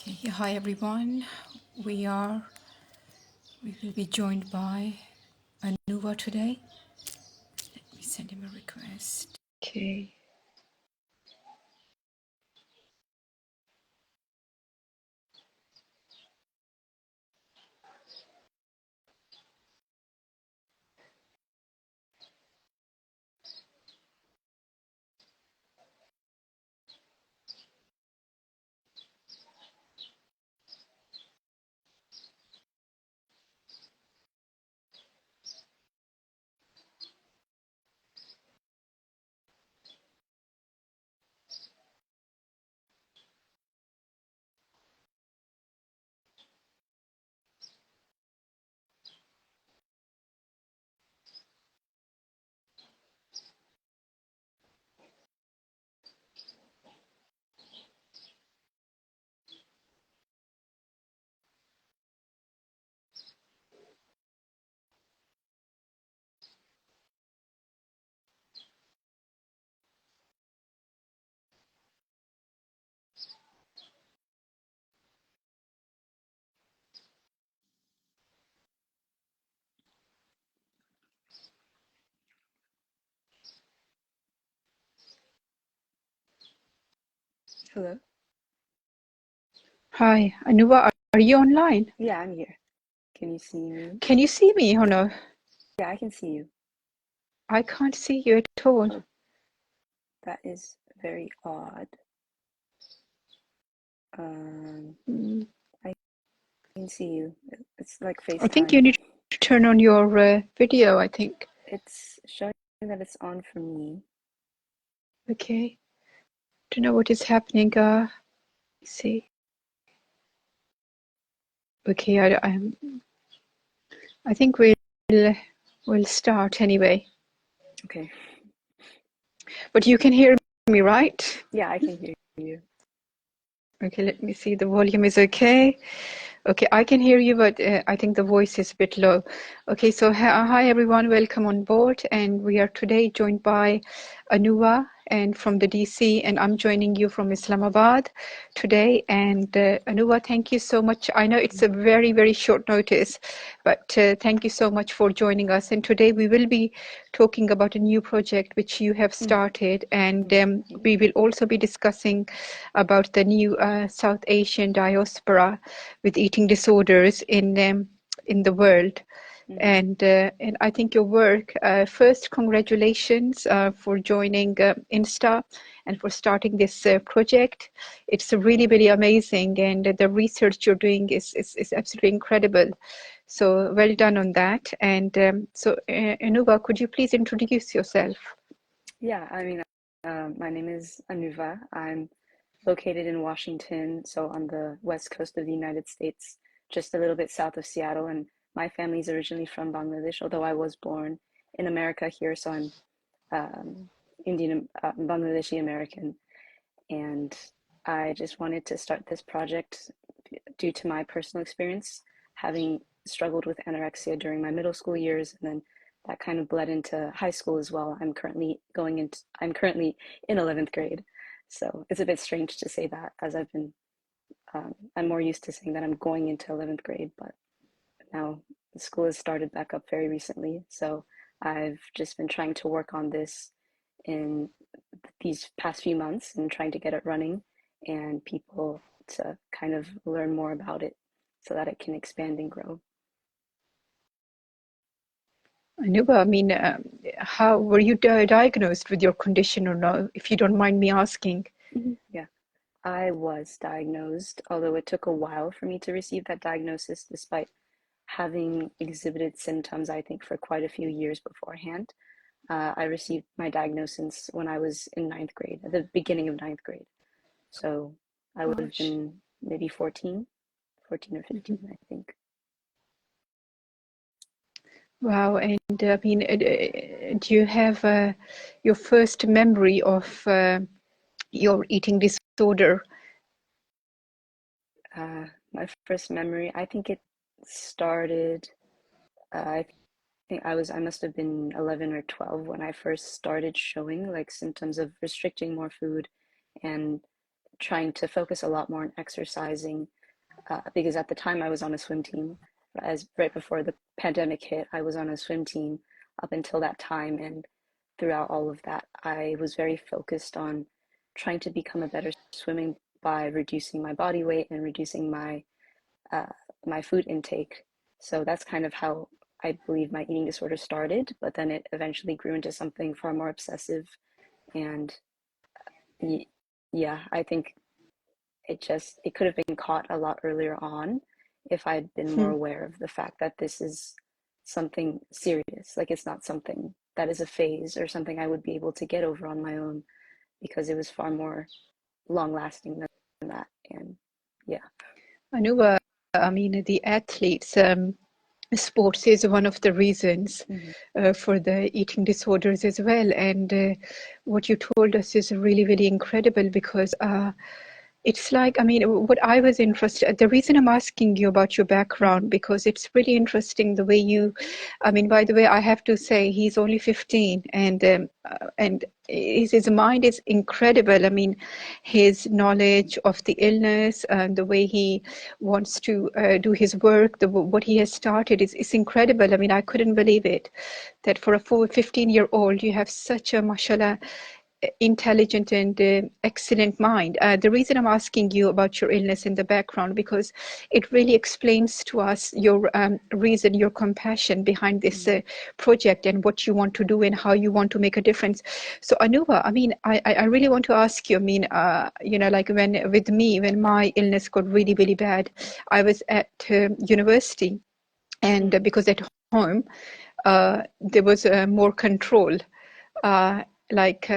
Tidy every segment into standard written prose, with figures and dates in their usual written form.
Okay, hi everyone. We will be joined by Anuva today. Let me send him a request. Okay. Hello? Hi, Anuva, are you online? Yeah, I'm here. Can you see me? Can you see me or no? Yeah, I can see you. I can't see you at all. Oh, that is very odd. Mm, I can see you. It's like I think FaceTime. you need to turn on your video, I think. It's showing that it's on for me. Okay. Don't know what is happening. See. Okay, I think we'll start anyway. Okay. But you can hear me, right? Yeah, I can hear you. Okay, let me see. The volume is okay. Okay, I can hear you, but I think the voice is a bit low. Okay, so hi everyone, welcome on board. And we are today joined by Anuva and from the DC, and I'm joining you from Islamabad today. And Anuva, thank you so much. I know it's a very, very short notice, but thank you so much for joining us. And today we will be talking about a new project which you have started, and we will also be discussing about the new South Asian diaspora with eating disorders in the world. And I think your work. First, congratulations for joining Insta and for starting this project. It's really, really amazing, and the research you're doing is absolutely incredible. So well done on that. And Anuva, could you please introduce yourself? Yeah, my name is Anuva. I'm located in Washington, so on the west coast of the United States, just a little bit south of Seattle. And my family's originally from Bangladesh, although I was born in America here, so I'm Indian, Bangladeshi American. And I just wanted to start this project due to my personal experience, having struggled with anorexia during my middle school years, and then that kind of bled into high school as well. I'm currently in 11th grade. So it's a bit strange to say that, as I'm more used to saying that I'm going into 11th grade, but now the school has started back up very recently. So I've just been trying to work on this in these past few months and trying to get it running and people to kind of learn more about it so that it can expand and grow. Anuba, I mean, how were you diagnosed with your condition or no, if you don't mind me asking? Yeah, I was diagnosed, although it took a while for me to receive that diagnosis, despite having exhibited symptoms, I think, for quite a few years beforehand. I received my diagnosis when I was in ninth grade, at the beginning of ninth grade. So I would have Gosh. been maybe 14 or 15, I think. Wow. And I mean, do you have your first memory of your eating disorder? My first memory, I think it started, I think I must have been 11 or 12 when I first started showing like symptoms of restricting more food and trying to focus a lot more on exercising because at the time I was on a swim team. As right before the pandemic hit, I was on a swim team up until that time, and throughout all of that, I was very focused on trying to become a better swimming by reducing my body weight and reducing uh, my food intake. So that's kind of how I believe my eating disorder started, but then it eventually grew into something far more obsessive. And yeah, I think it could have been caught a lot earlier on if I'd been more Hmm. aware of the fact that this is something serious. Like it's not something that is a phase or something I would be able to get over on my own because it was far more long lasting than that. And yeah. I know, I mean, the athletes, sports is one of the reasons Mm-hmm. for the eating disorders as well. And what you told us is really, really incredible because it's like, I mean, what I was interested, the reason I'm asking you about your Mm-hmm. background, because it's really interesting the way you, I mean, by the way, I have to say he's only 15 and his mind is incredible. I mean, his knowledge of the illness and the way he wants to do his work, what he has started is incredible. I mean, I couldn't believe it, that for a 15-year-old, you have such a, mashallah, intelligent and excellent mind. The reason I'm asking you about your illness in the background, because it really explains to us your reason, your compassion behind this project and what you want to do and how you want to make a difference. So Anuva, I mean, I really want to ask you, I mean, you know, like when my illness got really, really bad, I was at university, and Mm-hmm. because at home, there was more control, uh, like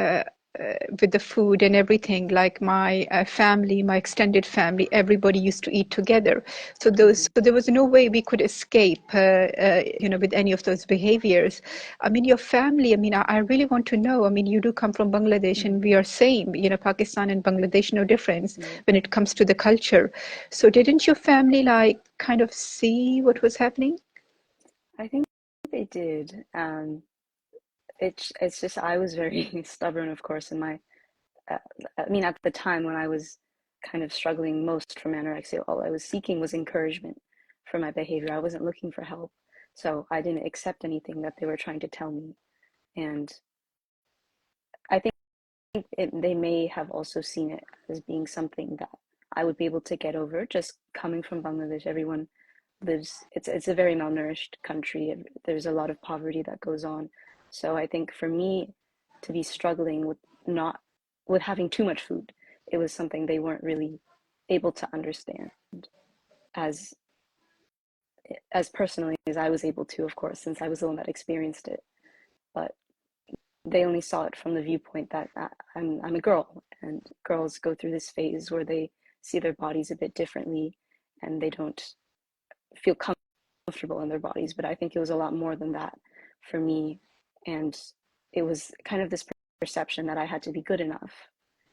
with the food and everything. Like my family, my extended family, everybody used to eat together. So Mm-hmm. there was no way we could escape, you know, with any of those behaviors. I mean, your family. I mean, I really want to know. I mean, you do come from Bangladesh, Mm-hmm. and we are same. You know, Pakistan and Bangladesh, no difference Right. when it comes to the culture. So didn't your family like kind of see what was happening? I think they did. It's just I was very stubborn, of course, in my uh, I mean, at the time when I was kind of struggling most from anorexia, all I was seeking was encouragement for my behavior. I wasn't looking for help. So I didn't accept anything that they were trying to tell me. And I think they may have also seen it as being something that I would be able to get over. Just coming from Bangladesh, everyone it's a very malnourished country. There's a lot of poverty that goes on. So I think for me to be struggling with not with having too much food, it was something they weren't really able to understand as as personally as I was able to, of course, since I was the one that experienced it. But they only saw it from the viewpoint that I'm a girl, and girls go through this phase where they see their bodies a bit differently, and they don't feel comfortable in their bodies. But I think it was a lot more than that for me, and it was kind of this perception that I had to be good enough,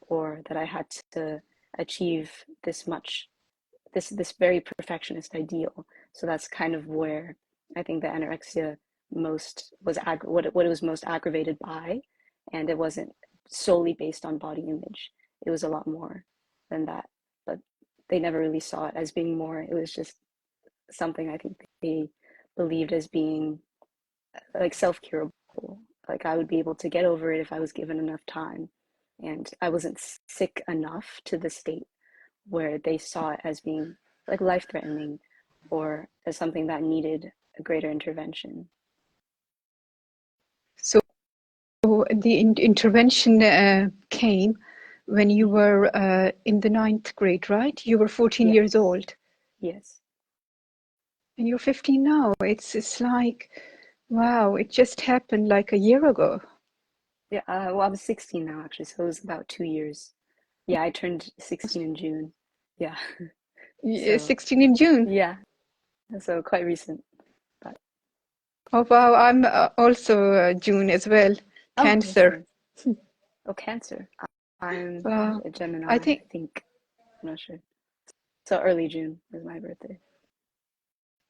or that I had to achieve this much, this very perfectionist ideal. So that's kind of where I think the anorexia most was what it was most aggravated by, and it wasn't solely based on body image. It was a lot more than that, but they never really saw it as being more. It was just something I think they believed as being like self-curable. Like I would be able to get over it if I was given enough time, and I wasn't sick enough to the state where they saw it as being like life-threatening or as something that needed a greater intervention. So the intervention came when you Mm-hmm. were in the ninth grade, right? You were 14 years Yes. old, Yes. and you're 15 now. It's like, wow, it just happened like a year ago. Yeah. Well, I'm 16 now, actually, so it was about 2 years. Yeah, I turned 16 in June. Yeah. So 16 in June. yeah, so quite recent. But Oh wow, I'm also June as well. oh, that's Cancer. nice. Oh, Cancer. I'm Wow. a I Gemini, think, I think. I'm not sure. So early June is my birthday.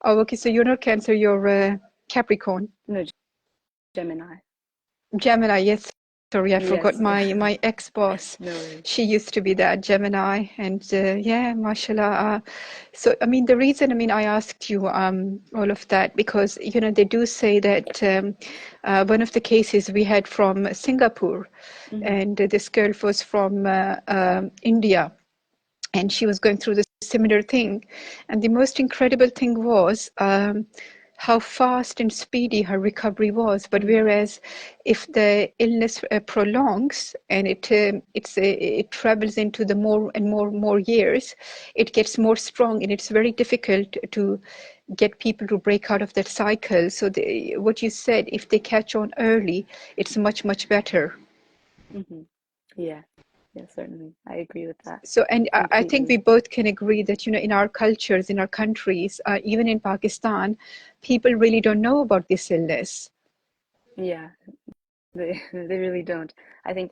oh, okay, so you're not Cancer, you're Capricorn. No, Gemini. Gemini, yes. Sorry, I forgot Yes, yeah. my ex-boss. No worries. She used to be that Gemini, and yeah, mashallah. So, I mean, the reason, I mean, I asked you all of that because, you know, they do say that one of the cases we had from Singapore, Hmm. and this girl was from India, and she was going through the similar thing. And the most incredible thing was how fast and speedy her recovery was. But Hmm. whereas if the illness prolongs and it travels into the more and more years, it gets more strong, and it's very difficult to get people to break out of that cycle. So what you said, if they catch on early, it's much better. Hmm. Yeah, yeah, certainly. I agree with that So, and I think we completely. both can agree that, you know, in our cultures, in our countries, even in Pakistan, people really don't know about this illness. Yeah, they really don't. I think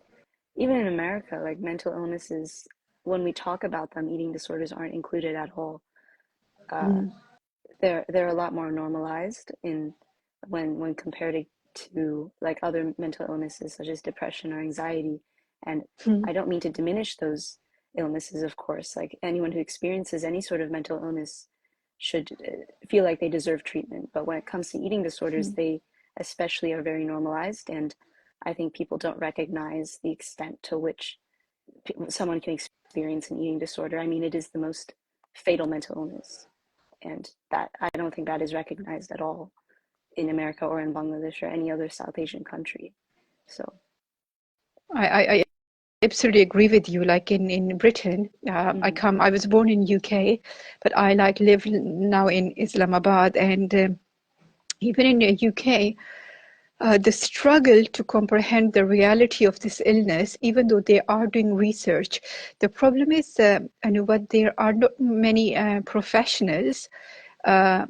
even in America, like mental illnesses, when we talk about them, eating disorders aren't included at all. Uh, Mm. they're a lot more normalized in when compared to like other mental illnesses such as depression or anxiety. And Mm. I don't mean to diminish those illnesses, of course. Like anyone who experiences any sort of mental illness should feel like they deserve treatment. But when it comes to eating disorders, Mm. they especially are very normalized, and I think people don't recognize the extent to which someone can experience an eating disorder. I mean, it is the most fatal mental illness, and that I don't think that is recognized at all in America or in Bangladesh or any other South Asian country. So, I absolutely agree with you. Like in Britain, mm-hmm, I was born in UK, but I like live now in Islamabad, and even in the UK, the struggle to comprehend the reality of this illness, even though they are doing research, the problem is, and what there are not many professionals uh,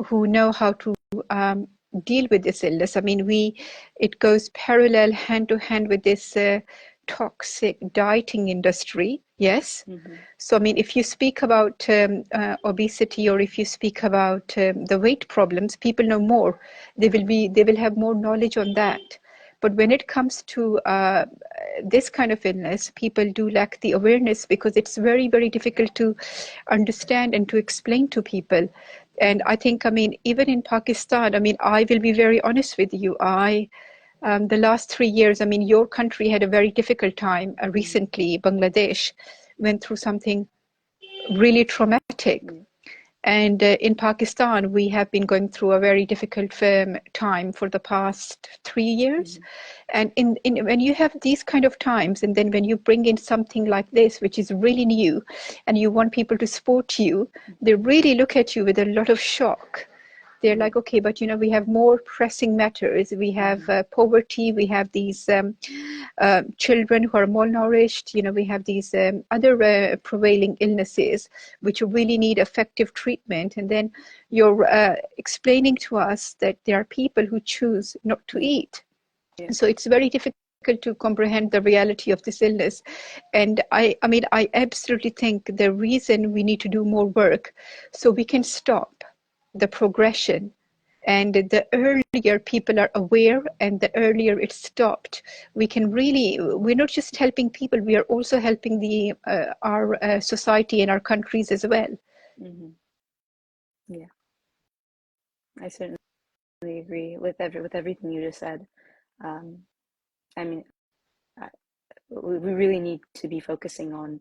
who know how to um, deal with this illness. I mean, it goes parallel hand to hand with this toxic dieting industry. Yes. mm-hmm, So, I mean, if you speak about obesity, or if you speak about the weight problems, people know more. They will have more knowledge on that. But when it comes to this kind of illness, people do lack the awareness because it's very difficult to understand and to explain to people. And mm-hmm, I think, I mean, even in Pakistan, I mean, I will be very honest with you. The last 3 years, I mean, your country had a very difficult time. mm-hmm, Recently, Bangladesh went through something really traumatic. yeah, And in Pakistan, we have been going through a very difficult time for the past 3 years. mm-hmm, And when you have these kind of times, and then when you bring in something like this, which is really new, and you want people to support you, they really look at you with a lot of shock. They're mm-hmm, like, okay, but you know, we have more pressing matters. We have mm-hmm, poverty. We have these children who are malnourished. You know, we have these other prevailing illnesses which really need effective treatment. And then you're explaining to us that there are people who choose not to yeah, eat. yeah, So it's very difficult to comprehend the reality of this illness. And I mean, I absolutely think the reason we need to do more work so we can stop the progression. And the earlier people are aware and the earlier it's stopped, we can really, we're not just helping people, we are also helping our society and our countries as well. mm-hmm, yeah. I certainly agree with everything you just said. Um, I mean, I, we really need to be focusing on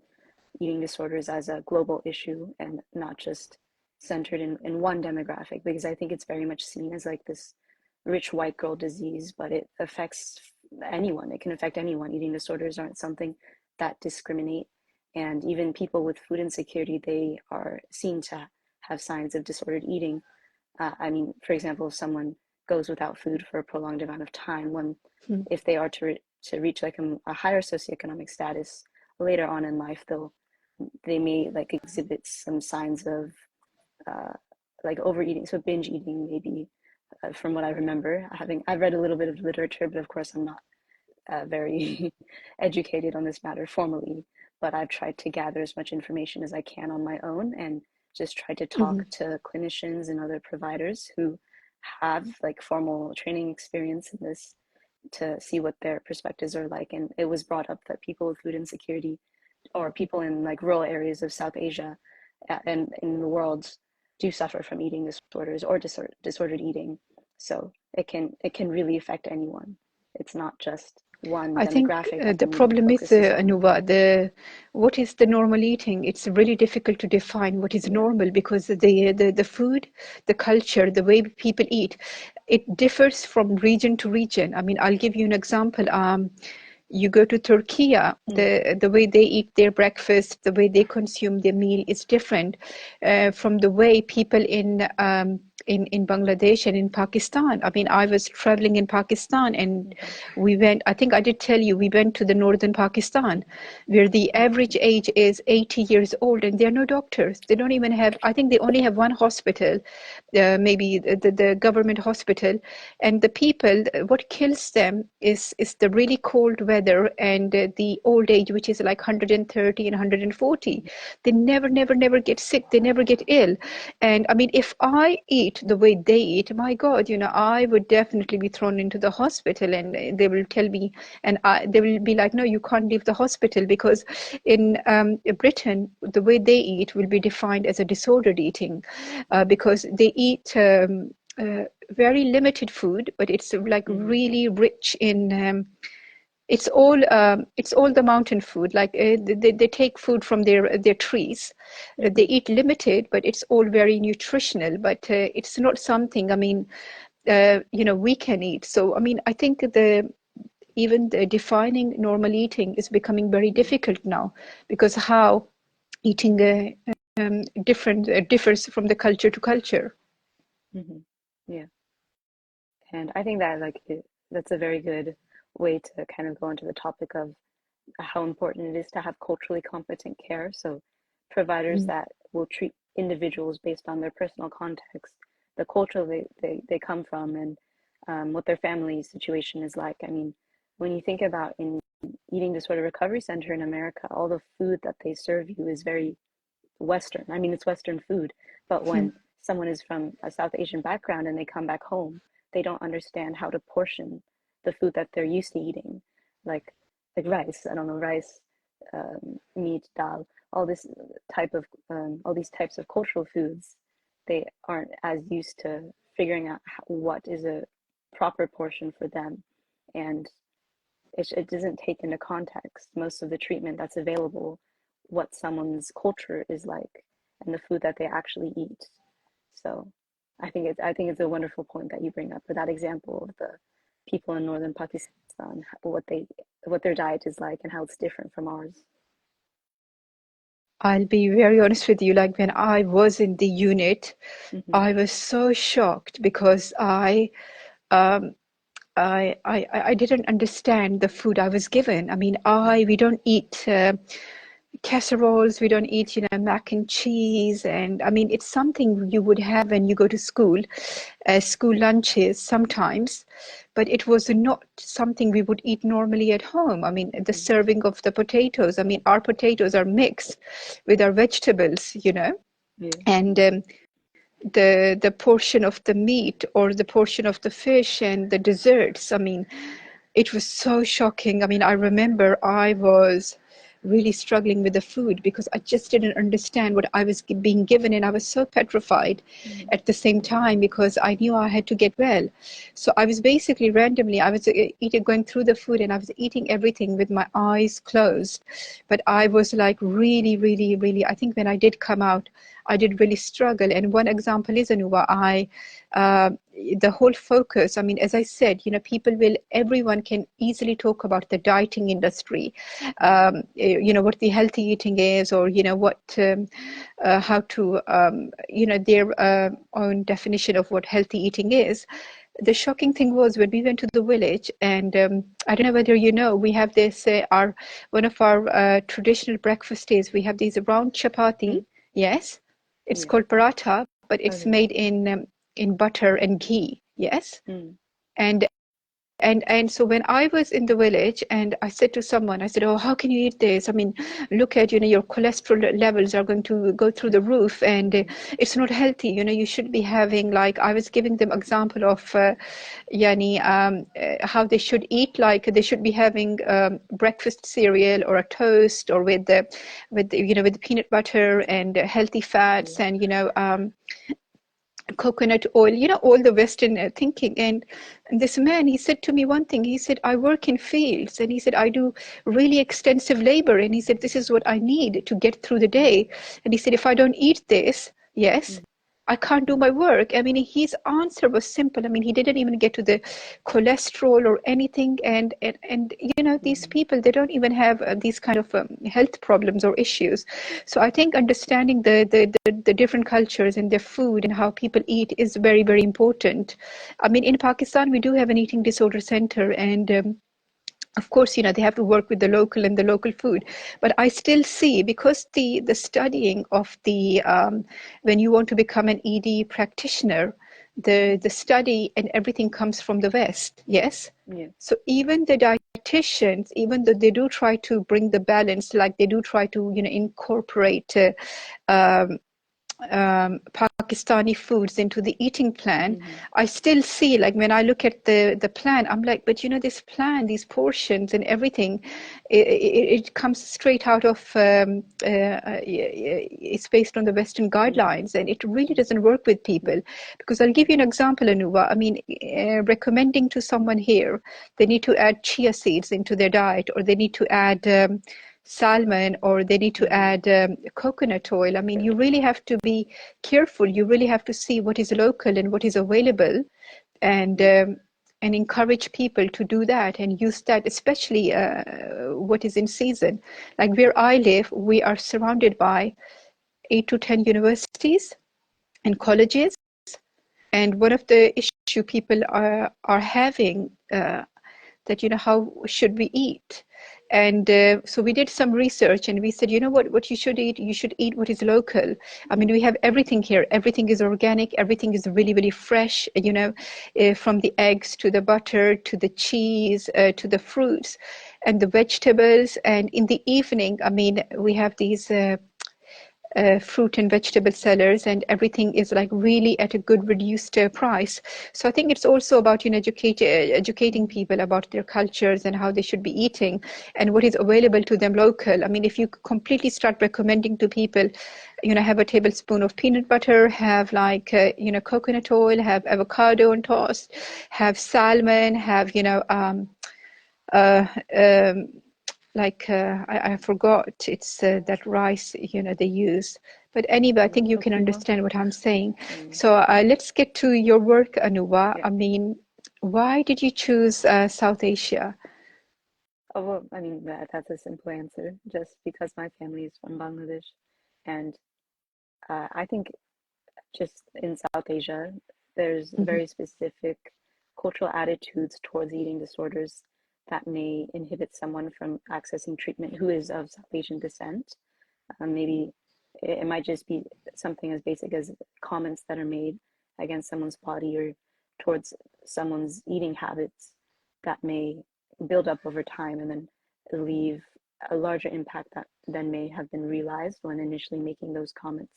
eating disorders as a global issue and not just centered in one demographic, because I think it's very much seen as like this rich white girl disease, but it affects anyone. It can affect anyone. Eating disorders aren't something that discriminate. And even people with food insecurity, they are seen to have signs of disordered eating. I mean, for example, if someone goes without food for a prolonged amount of time, when Hmm. if they are to reach like a higher socioeconomic status later on in life, they may like exhibit some signs of uh, like overeating, so binge eating maybe. From what I remember, I've read a little bit of literature, but of course I'm not very educated on this matter formally. But I've tried to gather as much information as I can on my own and just tried to Hmm. talk to clinicians and other providers who have like formal training experience in this to see what their perspectives are like. And it was brought up that people with food insecurity or people in like rural areas of South Asia and in the world do suffer from eating disorders or disordered eating. So it can really affect anyone. It's not just one I think demographic that the the movie problem is, focuses on. Anuva, what is the normal eating? It's really difficult to define what is Yeah. normal because the food, the culture, the way people eat, it differs from region to region. I mean, I'll give you an example. You go to Turkey, Mm. the way they eat their breakfast, the way they consume their meal is different from the way people in Bangladesh and in Pakistan. I mean, I was traveling in Pakistan and Mm-hmm. we went, I think I did tell you, we went to the northern Pakistan where the Oh. average age is 80 years old and there are no doctors. They don't even have, I think they only have one hospital, maybe the government hospital. And the people, what kills them is the really cold weather and the old age, which is like 130 and 140. They never get sick. They never get ill. And I mean, if I eat the way they eat, my God, I would definitely be thrown into the hospital and they will tell me, and they will be like, no, you can't leave the hospital because in Britain, the way they eat will be defined as a disordered eating because they eat very limited food, but it's like Mm-hmm. really rich in it's all the mountain food. Like they take food from their trees. They Mm-hmm. eat limited, but it's all very nutritional. But it's not something. I mean, we can eat. So I mean, I think even the defining normal eating is becoming very difficult now because how eating different differs from the culture to culture. Mm-hmm. Yeah. And I think that that's a very good way to kind of go into the topic of how important it is to have culturally competent care. So providers Mm. that will treat individuals based on their personal context, the culture they come from, and what their family situation is like. I mean, when you think about in eating disorder recovery center in America, all the food that they serve you is very Western. I mean, it's Western food, but Mm. when someone is from a South Asian background and they come back home, they don't understand how to portion the food that they're used to eating, like like rice. I don't know, rice, meat, dal, all this all these types of cultural foods. They aren't as used to figuring out what is a proper portion for them, and it doesn't take into context most of the treatment that's available, what someone's culture is like, and the food that they actually eat. So I think it's a wonderful point that you bring up for that example of the people in northern Pakistan, what their diet is like and how it's different from ours. I'll be very honest with you. Like when I was in the unit, Mm-hmm. I was so shocked because um, I didn't understand the food I was given. I mean, we don't eat casseroles, we don't eat, mac and cheese, and I mean, it's something you would have when you go to school, school lunches sometimes, but it was not something we would eat normally at home. I mean, the Mm-hmm. serving of the potatoes. I mean, our potatoes are mixed with our vegetables, Yeah. and the portion of the meat or the portion of the fish and the desserts. I mean, it was so shocking. I mean, I remember I was really struggling with the food because I just didn't understand what I was being given, and I was so petrified Mm-hmm. at the same time because I knew I had to get well. So I was basically randomly, I was eating, going through the food, and I was eating everything with my eyes closed. But I was like really, really, really, I think when I did come out, I did really struggle. And one example is, Anuva, uh, the whole focus, I mean, as I said, everyone can easily talk about the dieting industry, Mm-hmm. what the healthy eating is, or, how to, their own definition of what healthy eating is. The shocking thing was when we went to the village, and I don't know whether we have this, one of our traditional breakfast days, we have these round chapati. Mm-hmm. Yes, it's Yeah. called paratha, but it's Okay. made in butter and ghee. Yes, Mm. and And so when I was in the village and I said to someone, I said, oh, how can you eat this? I mean, look at, your cholesterol levels are going to go through the roof, and it's not healthy. You should be having, like, I was giving them example of how they should eat. Like, they should be having breakfast cereal or a toast, or with peanut butter and healthy fats, Yeah. and coconut oil, all the Western thinking. And this man, he said to me one thing. He said, I work in fields, and he said, I do really extensive labor, and he said, this is what I need to get through the day. And he said, if I don't eat this, yes, I can't do my work. I mean, his answer was simple. I mean, he didn't even get to the cholesterol or anything. And these people, they don't even have these kind of health problems or issues. So I think understanding the different cultures and their food and how people eat is very, very important. I mean, in Pakistan, we do have an eating disorder center, and of course, they have to work with the local and the local food. But I still see, because the studying of the when you want to become an ED practitioner, the study and everything comes from the West. Yes. Yeah. So even the dietitians, even though they do try to bring the balance, like they do try to incorporate um, Pakistani foods into the eating plan, I still see, like, when I look at the plan, I'm like, but this plan, these portions and everything, it comes straight out of, it's based on the Western guidelines, and it really doesn't work with people. Because I'll give you an example, Anuva. I mean, recommending to someone here, they need to add chia seeds into their diet, or they need to add salmon, or they need to add coconut oil. I mean, you really have to be careful. You really have to see what is local and what is available, and encourage people to do that and use that, especially what is in season. Like where I live, we are surrounded by 8 to 10 universities and colleges. And one of the issue people are having, that how should we eat. And so we did some research, and we said, what you should eat what is local. I mean, we have everything here. Everything is organic. Everything is really, really fresh, from the eggs to the butter to the cheese, to the fruits and the vegetables. And in the evening, I mean, we have these fruit and vegetable sellers, and everything is like really at a good reduced price. So I think it's also about educating people about their cultures and how they should be eating and what is available to them local. I mean, if you completely start recommending to people, have a tablespoon of peanut butter, have like coconut oil, have avocado on toast, have salmon, have uh, um, I forgot, it's that rice they use. But anyway, I think you can Tokimo. understand what I'm saying. So let's get to your work, Anuva. Yeah. I mean, why did you choose South Asia? Oh, well, I mean, that's a simple answer. Just because my family is from Bangladesh, and I think just in South Asia, there's Mhm. very specific cultural attitudes towards eating disorders that may inhibit someone from accessing treatment who is of South Asian descent. Maybe it might just be something as basic as comments that are made against someone's body or towards someone's eating habits that may build up over time and then leave a larger impact that than may have been realized when initially making those comments.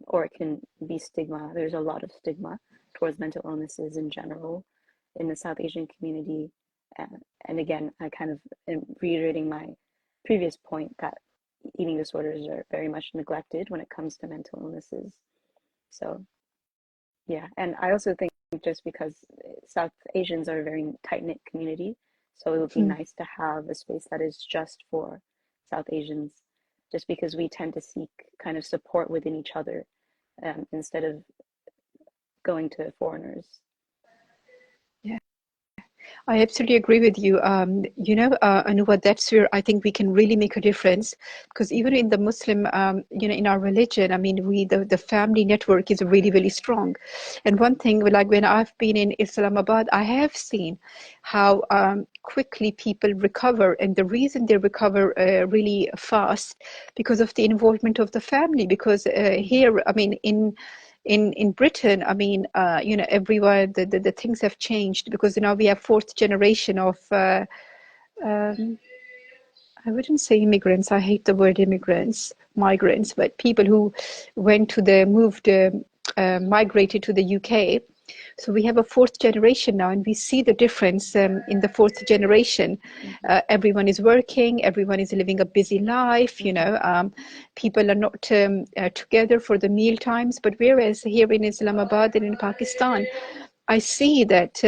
Or it can be stigma. There's a lot of stigma towards mental illnesses in general in the South Asian community. And again, I kind of am reiterating my previous point that eating disorders are very much neglected when it comes to mental illnesses. So, yeah. And I also think just because South Asians are a very tight knit community, so it would be Hmm. nice to have a space that is just for South Asians, just because we tend to seek kind of support within each other instead of going to foreigners. Yeah. I absolutely agree with you. Anuva, that's where I think we can really make a difference, because even in the Muslim, in our religion, I mean, the family network is really, really strong. And one thing, like when I've been in Islamabad, I have seen how quickly people recover, and the reason they recover really fast because of the involvement of the family. Because here, I mean, in Britain, I mean, everywhere the things have changed, because now we have fourth generation of um, I wouldn't say immigrants. I hate the word immigrants, migrants, but people who migrated to the UK. So we have a fourth generation now, and we see the difference in the fourth generation. Everyone is working, everyone is living a busy life, people are not together for the meal times. But whereas here in Islamabad and in Pakistan, I see that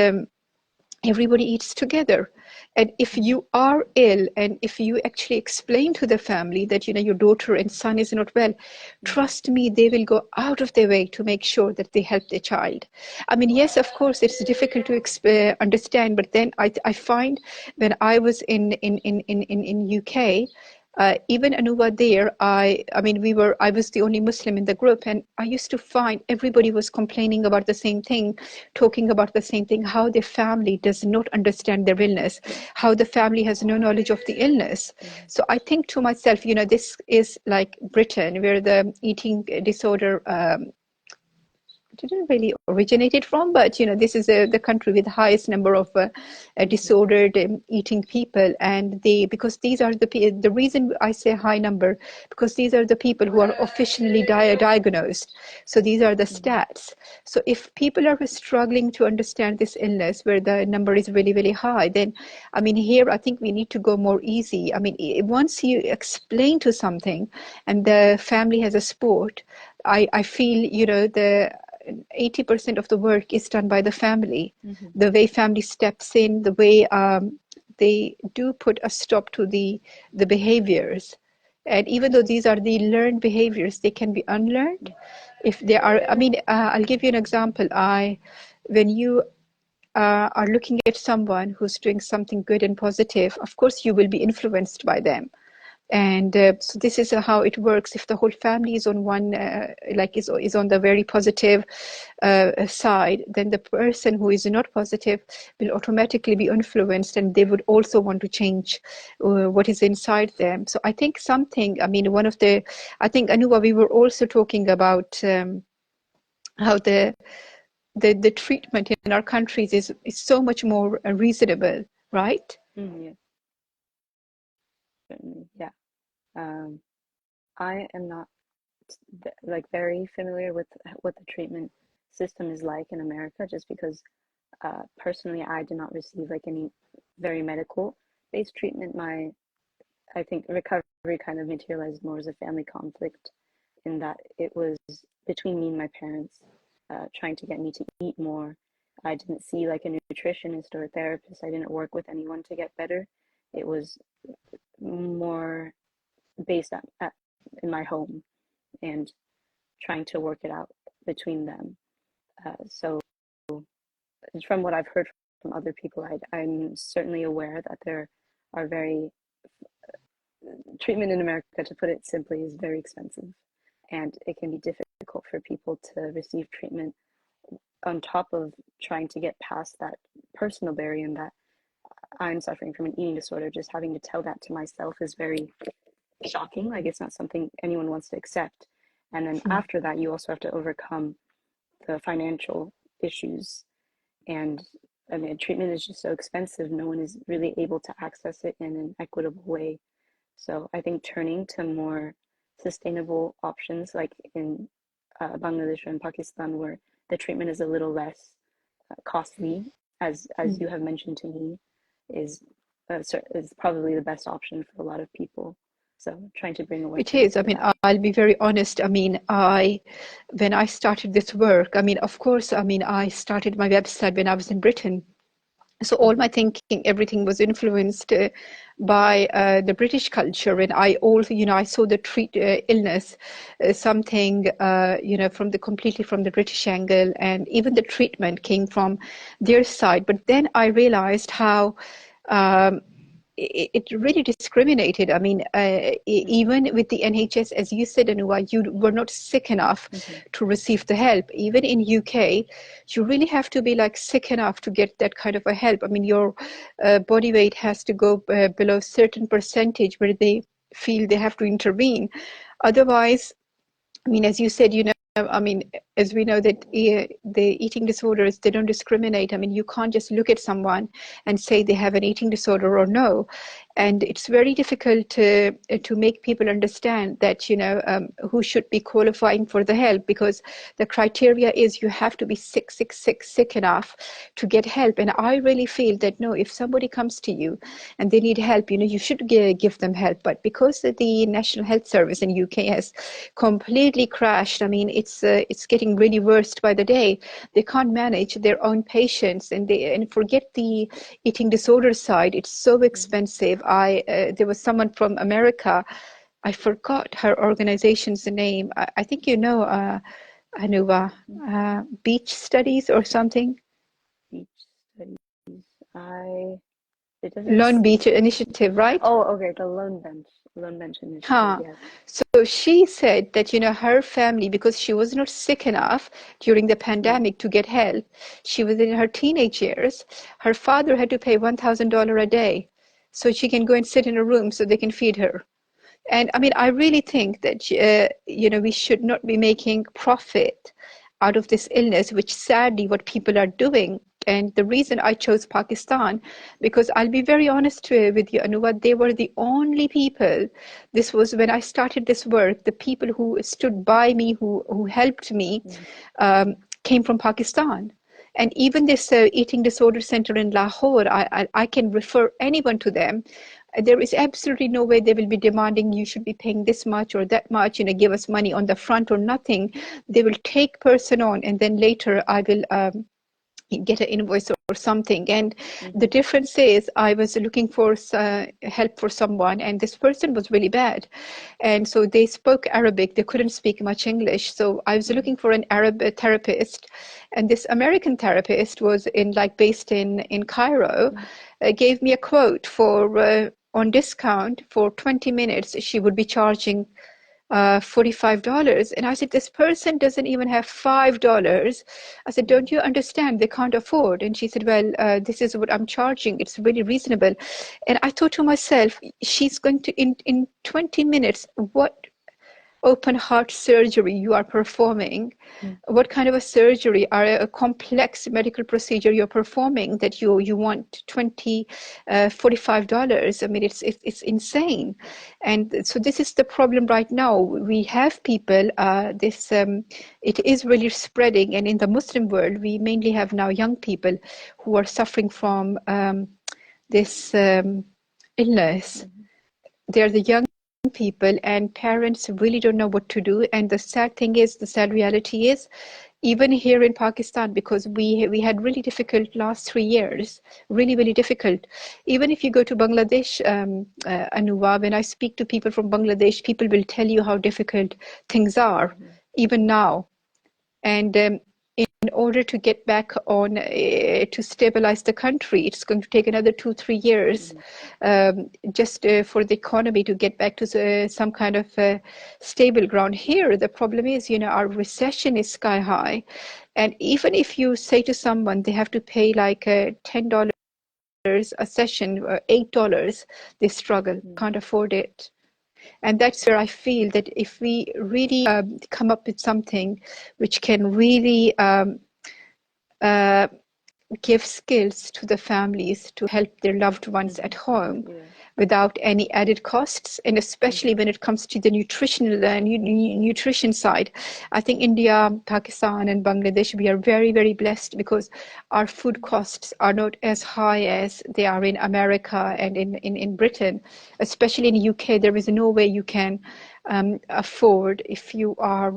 everybody eats together. And if you are ill, and if you actually explain to the family that your daughter and son is not well, trust me, they will go out of their way to make sure that they help their child. I mean, yes, of course it's difficult to understand, but then I find when I was in UK, even Anuva there, I was the only Muslim in the group, and I used to find everybody was complaining about the same thing, talking about the same thing, how their family does not understand their illness, how the family has no knowledge of the illness. So I think to myself, this is like Britain, where the eating disorder didn't really originated from, but this is the country with the highest number of disordered eating people, and because these are the reason I say high number, because these are the people who are officially diagnosed. So these are the stats. So if people are struggling to understand this illness, where the number is really, really high, then I mean, here I think we need to go more easy. I mean, once you explain to something and the family has a support, I feel the 80% of the work is done by the family. The way family steps in, the way they do put a stop to the behaviors. And even though these are the learned behaviors, they can be unlearned. If they are, I mean, I'll give you an example. When you are looking at someone who's doing something good and positive, of course you will be influenced by them. And so this is how it works. If the whole family is on one, is on the very positive side, then the person who is not positive will automatically be influenced, and they would also want to change what is inside them. So I think I think Anuva, we were also talking about how the treatment in our countries is so much more reasonable, right? Yes, certainly. Yeah. I am not like very familiar with what the treatment system is like in America, just because personally I did not receive like any very medical based treatment. I think recovery kind of materialized more as a family conflict, in that it was between me and my parents, trying to get me to eat more. I didn't see like a nutritionist or a therapist. I didn't work with anyone to get better. It was more based in my home, and trying to work it out between them. So from what I've heard from other people, I'm certainly aware that there are treatment in America, to put it simply, is very expensive, and it can be difficult for people to receive treatment, on top of trying to get past that personal barrier, and that I'm suffering from an eating disorder. Just having to tell that to myself is very shocking. Like, it's not something anyone wants to accept. And then after that, you also have to overcome the financial issues. And I mean, treatment is just so expensive. No one is really able to access it in an equitable way. So I think turning to more sustainable options, like in Bangladesh and Pakistan, where the treatment is a little less costly, as you have mentioned to me, is is probably the best option for a lot of people. So trying to bring It awareness is. I to mean, that. I'll be very honest. I mean, when I started this work, I mean, of course, I mean, I started my website when I was in Britain. So all my thinking, everything was influenced by the British culture. And I also, I saw the illness, something, completely from the British angle, and even the treatment came from their side. But then I realized how um, it really discriminated. I mean, even with the NHS, as you said, Anua, you were not sick enough to receive the help. Even in UK, you really have to be like sick enough to get that kind of a help. I mean, your body weight has to go below a certain percentage where they feel they have to intervene. Otherwise, I mean, as you said, I mean, as we know that the eating disorders, they don't discriminate. I mean, you can't just look at someone and say they have an eating disorder or no. And it's very difficult to make people understand that, who should be qualifying for the help, because the criteria is you have to be sick enough to get help. And I really feel that, no, if somebody comes to you and they need help, you should give them help. But because the National Health Service in UK has completely crashed, I mean, it's getting really worse by the day. They can't manage their own patients, and forget the eating disorder side. It's so expensive. There was someone from America. I forgot her organization's name. I think Anuva, Beach Studies or something. Beach studies. I it doesn't. Lone Beach Initiative, right? Oh, okay. The Lone Bench Initiative. Huh. Yes. So she said that, her family, because she was not sick enough during the Mm, pandemic to get help, she was in her teenage years. Her father had to pay $1,000 a day so she can go and sit in a room so they can feed her. And I mean, I really think that, we should not be making profit out of this illness, which sadly what people are doing. And the reason I chose Pakistan, because I'll be very honest with you, Anuvad, they were the only people. This was when I started this work, the people who stood by me, who helped me, mm, came from Pakistan. And even this eating disorder center in Lahore, I can refer anyone to them. There is absolutely no way they will be demanding you should be paying this much or that much, give us money on the front or nothing. They will take person on, and then later I will get an invoice or something. And the mhm, difference is I was looking for help for someone, and this person was really bad. And so they spoke Arabic. They couldn't speak much English. So I was mhm, looking for an Arab therapist. And this American therapist was based in Cairo, mm, gave me a quote for on discount for 20 minutes. She would be charging $45. And I said, this person doesn't even have $5. I said, don't mm, you understand? They can't afford. And she said, well, this is what I'm charging. It's really reasonable. And I thought to myself, she's going to, in 20 minutes, what open heart surgery you are performing, mm, what kind of a surgery or a complex medical procedure you're performing that you want 20 $45. I mean, it's insane. And so this is the problem right now. We have people, this it is really spreading, and in the Muslim world we mainly have now young people who are suffering from this illness. mhm, They're the young people, and parents really don't know what to do. And the sad thing is, the sad reality is, even here in Pakistan, because we had really difficult last 3 years, really difficult. Even if you go to Bangladesh, Anuva, when I speak to people from Bangladesh, people will tell you how difficult things are, mhm, even now. And in order to get back on to stabilize the country, it's going to take another 2-3 years, mhm, just for the economy to get back to some kind of stable ground. Here the problem is, our recession is sky high, and even if you say to someone they have to pay like $10 a session or $8, they struggle, mm, can't afford it. And that's where I feel that if we really come up with something which can really uh, give skills to the families to help their loved ones at mhm. home Yeah. without any added costs, and especially Mhm, when it comes to the nutritional nutrition side. I think India, Pakistan, and Bangladesh, we are very blessed because our food costs are not as high as they are in America and in Britain. Especially in the UK, there is no way you can afford, if you are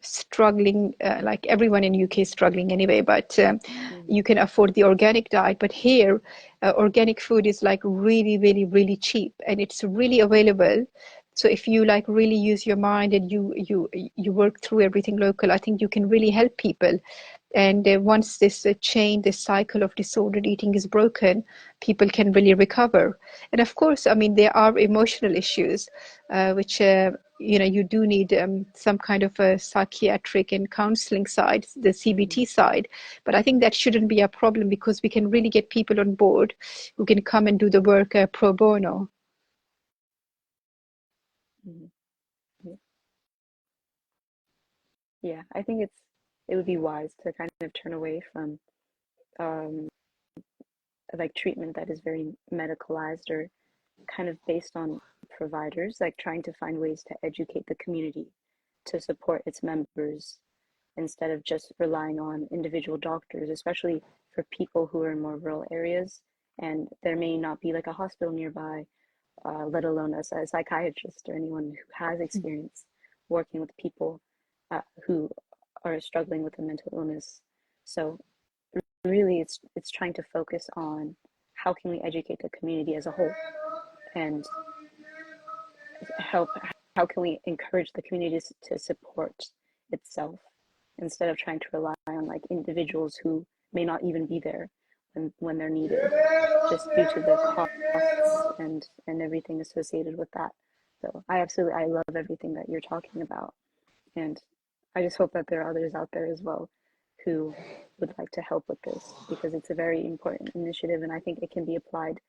struggling, like everyone in UK is struggling anyway, but mhm, you can afford the organic diet. But here, organic food is like really cheap, and it's really available. So if you like really use your mind and you work through everything local, I think you can really help people. And once this cycle of disordered eating is broken, people can really recover. And of course, I mean, there are emotional issues, which you do need some kind of a psychiatric and counseling side, the mhm, CBT side. But I think that shouldn't be a problem because we can really get people on board who can come and do the work pro bono. mhm. Yeah. yeah, I think it would be wise to kind of turn away from um, like treatment that is very medicalized or kind of based on providers, like trying to find ways to educate the community to support its members instead of just relying on individual doctors, especially for people who are in more rural areas and there may not be like a hospital nearby, let alone a psychiatrist or anyone who has experience working with people who are struggling with a mental illness. So really, it's trying to focus on how can we educate the community as a whole and help. How can we encourage the communities to support itself instead of trying to rely on like individuals who may not even be there when they're needed, just due to the costs and everything associated with that. So I love everything that you're talking about, and I just hope that there are others out there as well who would like to help with this because it's a very important initiative, and I think it can be applied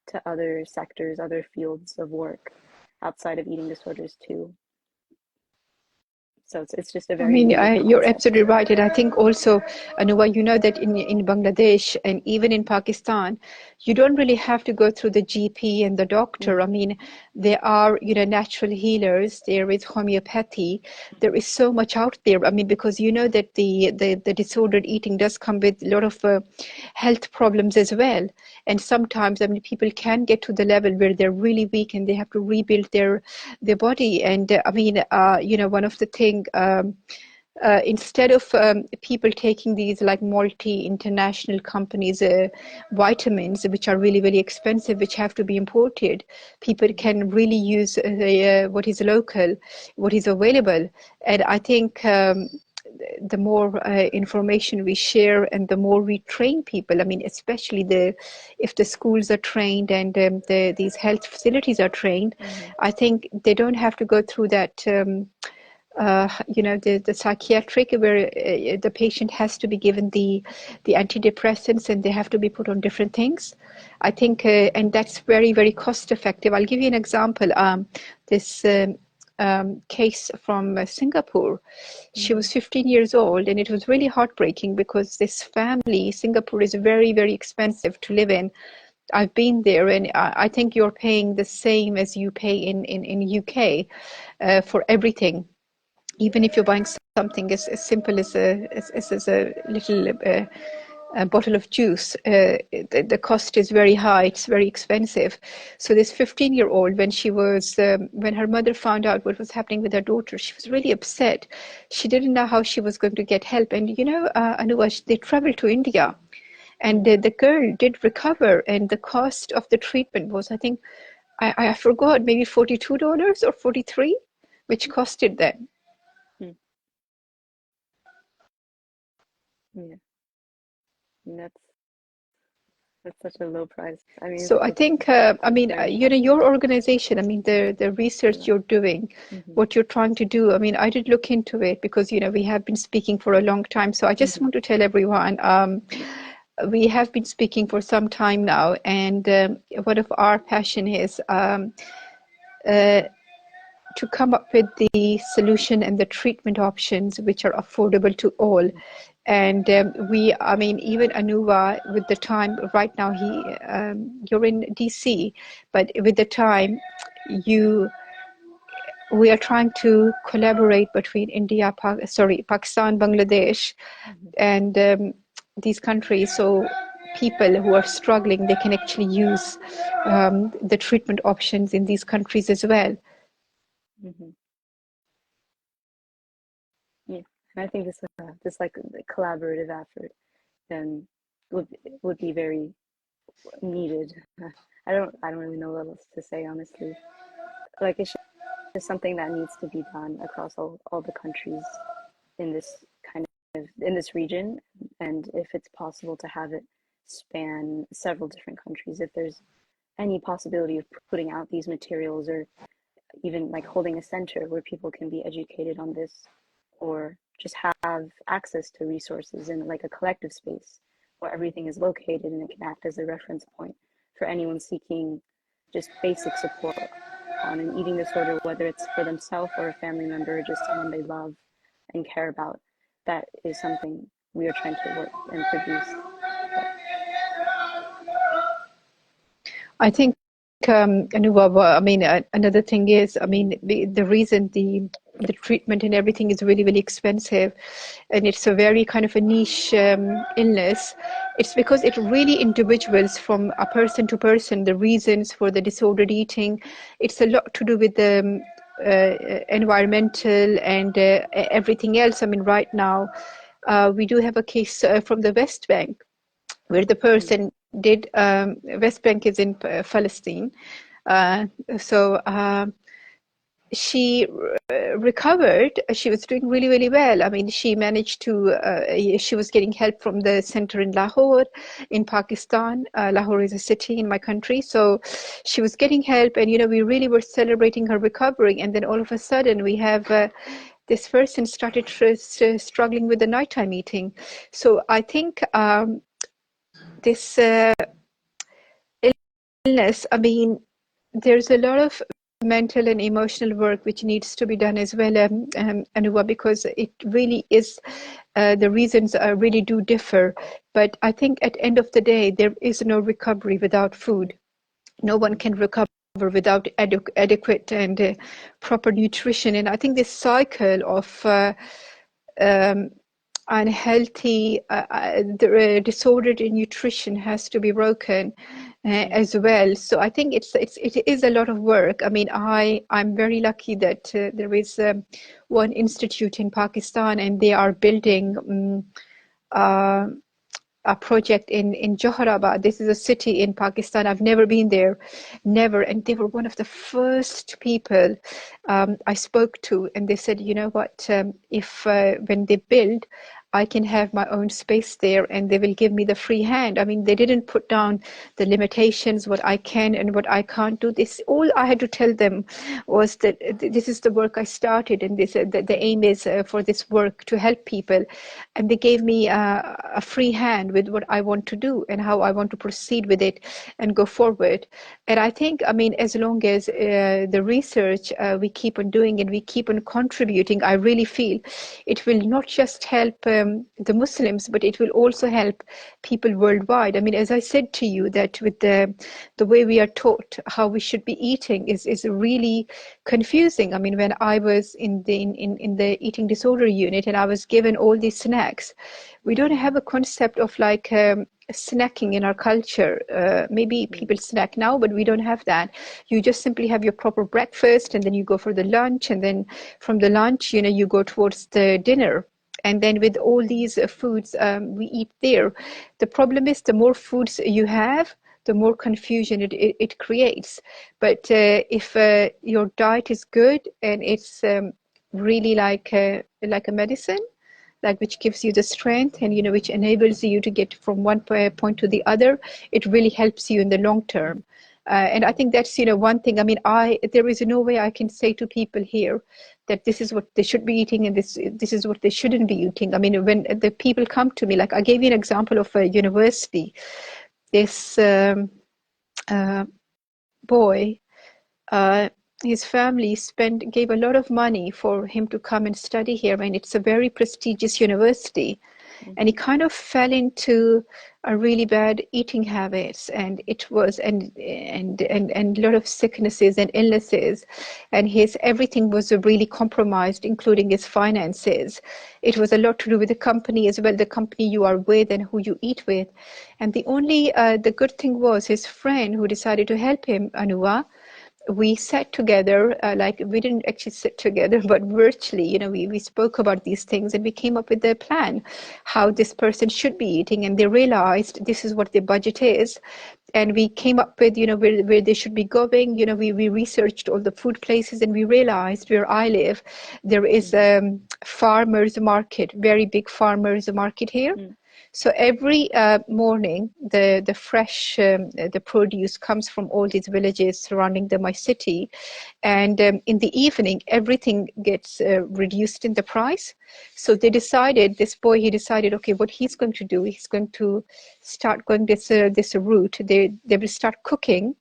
to other sectors, other fields of work outside of eating disorders too. So it's just a I very mean, needed you're absolutely concept. right. And I think also, Anuva, you know that in Bangladesh and even in Pakistan, you don't really have to go through the GP and the doctor. I Mm-hmm. mean, there are, natural healers, there is homeopathy, there Mm-hmm. is so much out there. I mean, because you know that the disordered eating does come with a lot of health problems as well. And sometimes, I mean, people can get to the level where they're really weak and they have to rebuild their body. And I mean, one of the thing, instead of people taking these like multi-international companies vitamins which are really very expensive, which have to be imported, people Mm-hmm. can really use what is local, what is available. And I think the more information we share and the more we train people, I mean, especially if the schools are trained and these health facilities are trained, Mm-hmm. I think they don't have to go through that the psychiatric where the patient has to be given the antidepressants and they have to be put on different things. I think, Mm-hmm. and that's very, very cost effective. I'll give you an example. This case from Singapore. She Mm-hmm. was 15 years old, and it was really heartbreaking because this family, Singapore is very, very expensive to live in. I've been there, and I think you're paying the same as you pay in UK for everything, even if you're buying something as simple as a little a bottle of juice, the cost is very high. It's very expensive. So this 15-year-old, when her mother found out what was happening with her daughter, she was really upset. She didn't know how she was going to get help. And Anuaj, they traveled to India, and Mm-hmm. the girl did recover. And the cost of the treatment was, I think, I forgot, maybe $42 or 43, which costed them. Yeah, and that's such a low price. I mean, So I think, I it's mean, very impressive. your organization, I mean, the research Yeah. you're doing, Mm-hmm. what you're trying to do, I mean, I did look into it because, we have been speaking for a long time. So I just Mm-hmm. want to tell everyone, we have been speaking for some time now, and one of our passion is uh, to come up with the solution and the treatment options which are affordable to all. Mm-hmm. And I mean, even Anuva, with the time, right now, you're in DC, but with the time, you, we are trying to collaborate between Pakistan, Bangladesh, Mm-hmm. and these countries. So people who are struggling, they can actually use the treatment options in these countries as well. Mm-hmm. Yeah, and I think this like the collaborative effort then would would be very needed. I don't really know what else to say honestly. Like it's just something that needs to be done across all the countries in this kind of in this region, and if it's possible to have it span several different countries, if there's any possibility of putting out these materials or even like holding a center where people can be educated on this or just have access to resources in like a collective space where everything is located and it can act as a reference point for anyone seeking just basic support on an eating disorder, whether it's for themselves or a family member or just someone they love. and care about, that is something we are trying to work and produce. So, I think, Anubhav, I mean, another thing is, I mean, the reason the treatment and everything is really, really expensive, and it's a very kind of a niche illness. It's because it really individuals from a person to person, the reasons for the disordered eating. It's a lot to do with the environmental and everything else. I mean, right now, we do have a case from the West Bank where the mm, person did West Bank is in Palestine. Uh, so she recovered. She was doing really, really well. I mean, she managed to, she was getting help from the center in Lahore, in Pakistan. Lahore is a city in my country. So she was getting help, and, you know, we really were celebrating her recovery. And then all of a sudden, we have this person started struggling with the nighttime eating. So I think this illness, I mean, there's a lot of mental and emotional work which needs to be done as well, Anuva, because it really is, the reasons really do differ. But I think at the end of the day, there is no recovery without food. No one can recover without adequate and proper nutrition. And I think this cycle of um, unhealthy, disordered nutrition has to be broken mm, as well. So I think it is a lot of work. I mean, I'm very lucky that there is one institute in Pakistan, and they are building uh, a project in Johorabad. This is a city in Pakistan. I've never been there, never. And they were one of the first people I spoke to, and they said, you know what, if when they build, I can have my own space there, and they will give me the free hand. I mean, they didn't put down the limitations, what I can and what I can't do. This, all I had to tell them was that this is the work I started, and this the aim is for this work to help people. And they gave me a free hand with what I want to do and how I want to proceed with it and go forward. And I think, I mean, as long as the research we keep on doing and we keep on contributing, I really feel it will not just help the Muslims, but it will also help people worldwide. I mean, as I said to you, that with the way we are taught how we should be eating is really confusing. I mean, when I was in the eating disorder unit and I was given all these snacks, we don't have a concept of like snacking in our culture. Maybe mm, people snack now, but we don't have that. You just simply have your proper breakfast, and then you go for the lunch, and then from the lunch, you know, you go towards the dinner. And then with all these foods we eat there, the problem is the more foods you have, the more confusion it creates. But if your diet is good and it's really like a medicine, like which gives you the strength and, you know, which enables you to get from one point to the other, it really helps you in the long term. And I think that's, you know, one thing. I mean, there is no way I can say to people here that this is what they should be eating and this is what they shouldn't be eating. I mean, when the people come to me, like I gave you an example of a university, this uh, boy, uh, his family gave a lot of money for him to come and study here, and it's a very prestigious university. And he mhm, kind of fell into a really bad eating habits, and it was and a lot of sicknesses and illnesses, and his everything was really compromised, including his finances. It was a lot to do with the company as well, the company you are with and who you eat with. And the good thing was his friend who decided to help him, Anua, we sat together, like we didn't actually sit together, but virtually, you know, we spoke about these things and we came up with a plan how this person should be eating. And they realized this is what their budget is. And we came up with, you know, where they should be going. You know, we researched all the food places, and we realized where I live, there is mhm, a farmers market, very big farmers market here. mm, So every morning, the fresh the produce comes from all these villages surrounding my city, and in the evening, everything gets reduced in the price. So they decided, this boy, he decided, okay, what he's going to do, he's going to start going this route. They will start cooking.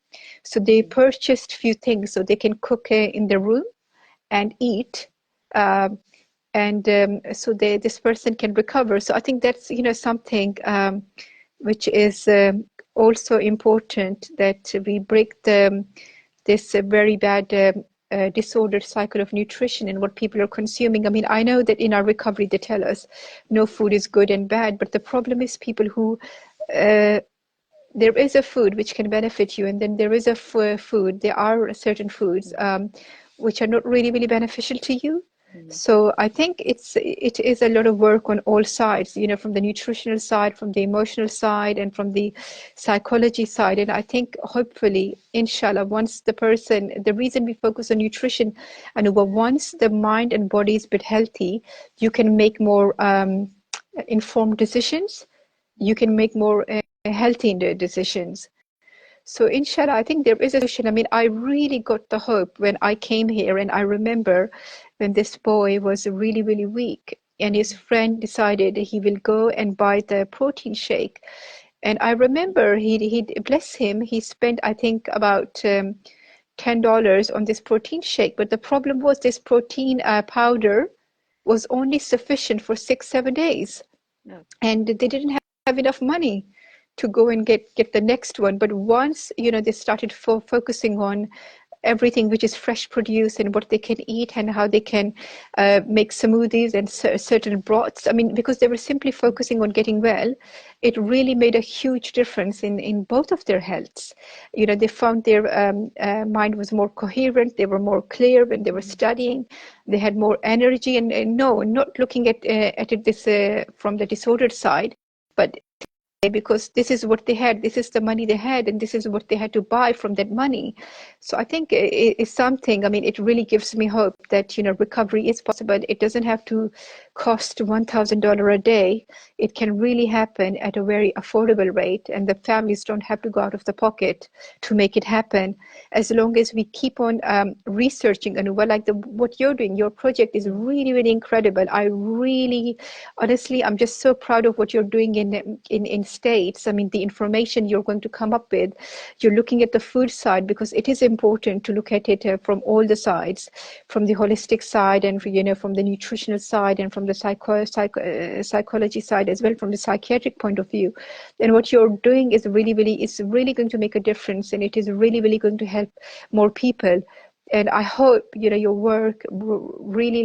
So they mhm, purchased few things so they can cook in the room and eat. Um and so this person can recover. So I think that's something which is also important, that we break this very bad disordered cycle of nutrition and what people are consuming. I mean, I know that in our recovery they tell us no food is good and bad, but the problem is people who there is a food which can benefit you, and then there is a food. There are certain foods which are not really beneficial to you. So I think it is a lot of work on all sides, from the nutritional side, from the emotional side, and from the psychology side. And I think hopefully, inshallah, the reason we focus on nutrition, and once the mind and body is a bit healthy, you can make more informed decisions. You can make more healthy in their decisions. So inshallah, I think there is a solution. I mean, I really got the hope when I came here, and I remember when this boy was really weak, and his friend decided he will go and buy the protein shake. And I remember he bless him, he spent I think about $10 on this protein shake. But the problem was this protein powder was only sufficient for 6-7 days, No. and they didn't have enough money to go and get the next one. But once they started focusing on everything which is fresh produce and what they can eat and how they can make smoothies and certain broths. I mean, because they were simply focusing on getting well, it really made a huge difference in both of their healths. They found their mind was more coherent, they were more clear when they were studying, they had more energy. And no, not looking at it this from the disordered side, but because this is what they had, this is the money they had, and this is what they had to buy from that money. So I think it's something, I mean, it really gives me hope that recovery is possible. It doesn't have to cost $1,000 a day. It can really happen at a very affordable rate, and the families don't have to go out of the pocket to make it happen, as long as we keep on researching. And like what you're doing, your project is really incredible. I really, honestly, I'm just so proud of what you're doing in States. I mean, the information you're going to come up with, you're looking at the food side, because it is important to look at it from all the sides, from the holistic side, and from the nutritional side, and from the psychology side as well, from the psychiatric point of view. And what you're doing is really going to make a difference, and it is really going to help more people. And I hope your work really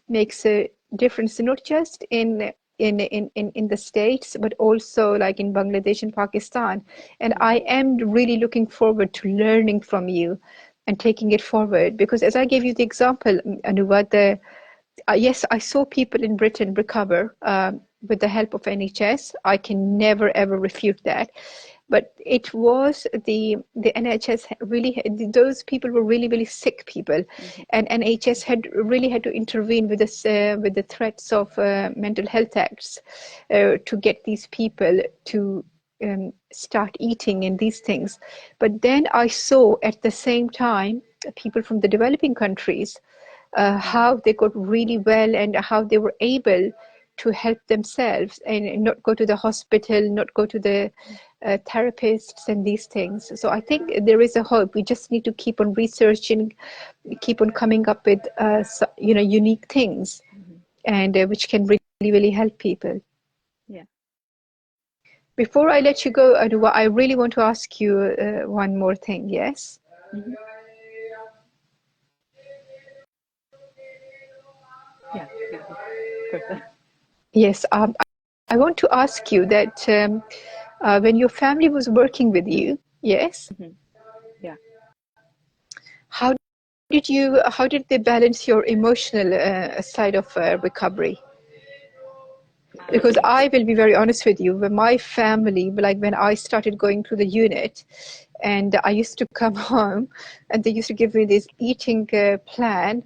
makes a difference, not just in the States, but also like in Bangladesh and Pakistan. And I am really looking forward to learning from you and taking it forward, because as I gave you the example, Anuva, yes, I saw people in Britain recover with the help of NHS. I can never ever refute that. But it was the NHS really, those people were really sick people, and NHS really had to intervene with this with the threats of mental health acts to get these people to start eating and these things. But then I saw at the same time people from the developing countries, how they got really well and how they were able to help themselves and not go to the hospital, not go to the therapists and these things. So I think there is a hope. We just need to keep on researching, keep on coming up with unique things, and which can really help people. Yeah. Before I let you go, Anuwa, I really want to ask you one more thing. Yes? Yeah, of course. Yes. I want to ask you that when your family was working with you, yes, Yeah. how how did they balance your emotional side of recovery? Because I will be very honest with you, when my family, like when I started going through the unit, and I used to come home, and they used to give me this eating plan,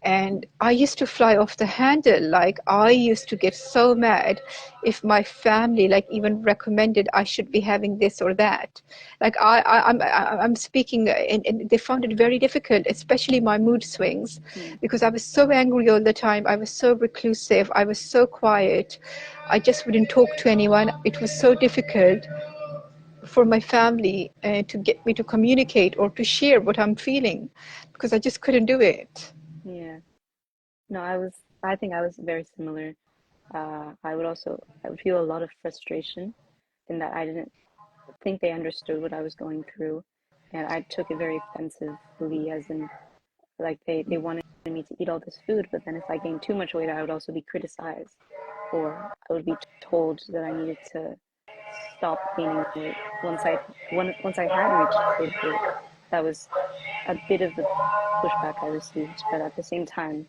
and I used to fly off the handle. Like, I used to get so mad if my family like even recommended I should be having this or that. Like I'm speaking, and they found it very difficult, especially my mood swings, because I was so angry all the time. I was so reclusive. I was so quiet. I just wouldn't talk to anyone. It was so difficult for my family to get me to communicate or to share what I'm feeling, because I just couldn't do it. Yeah. No, I was I think I was very similar. I would feel a lot of frustration in that I didn't think they understood what I was going through, and I took it very offensively, as in like they wanted me to eat all this food, but then if I gained too much weight, I would also be criticized, or I would be told that I needed to stop gaining weight once I had reached a state of weight. That was a bit of the pushback I received, but at the same time,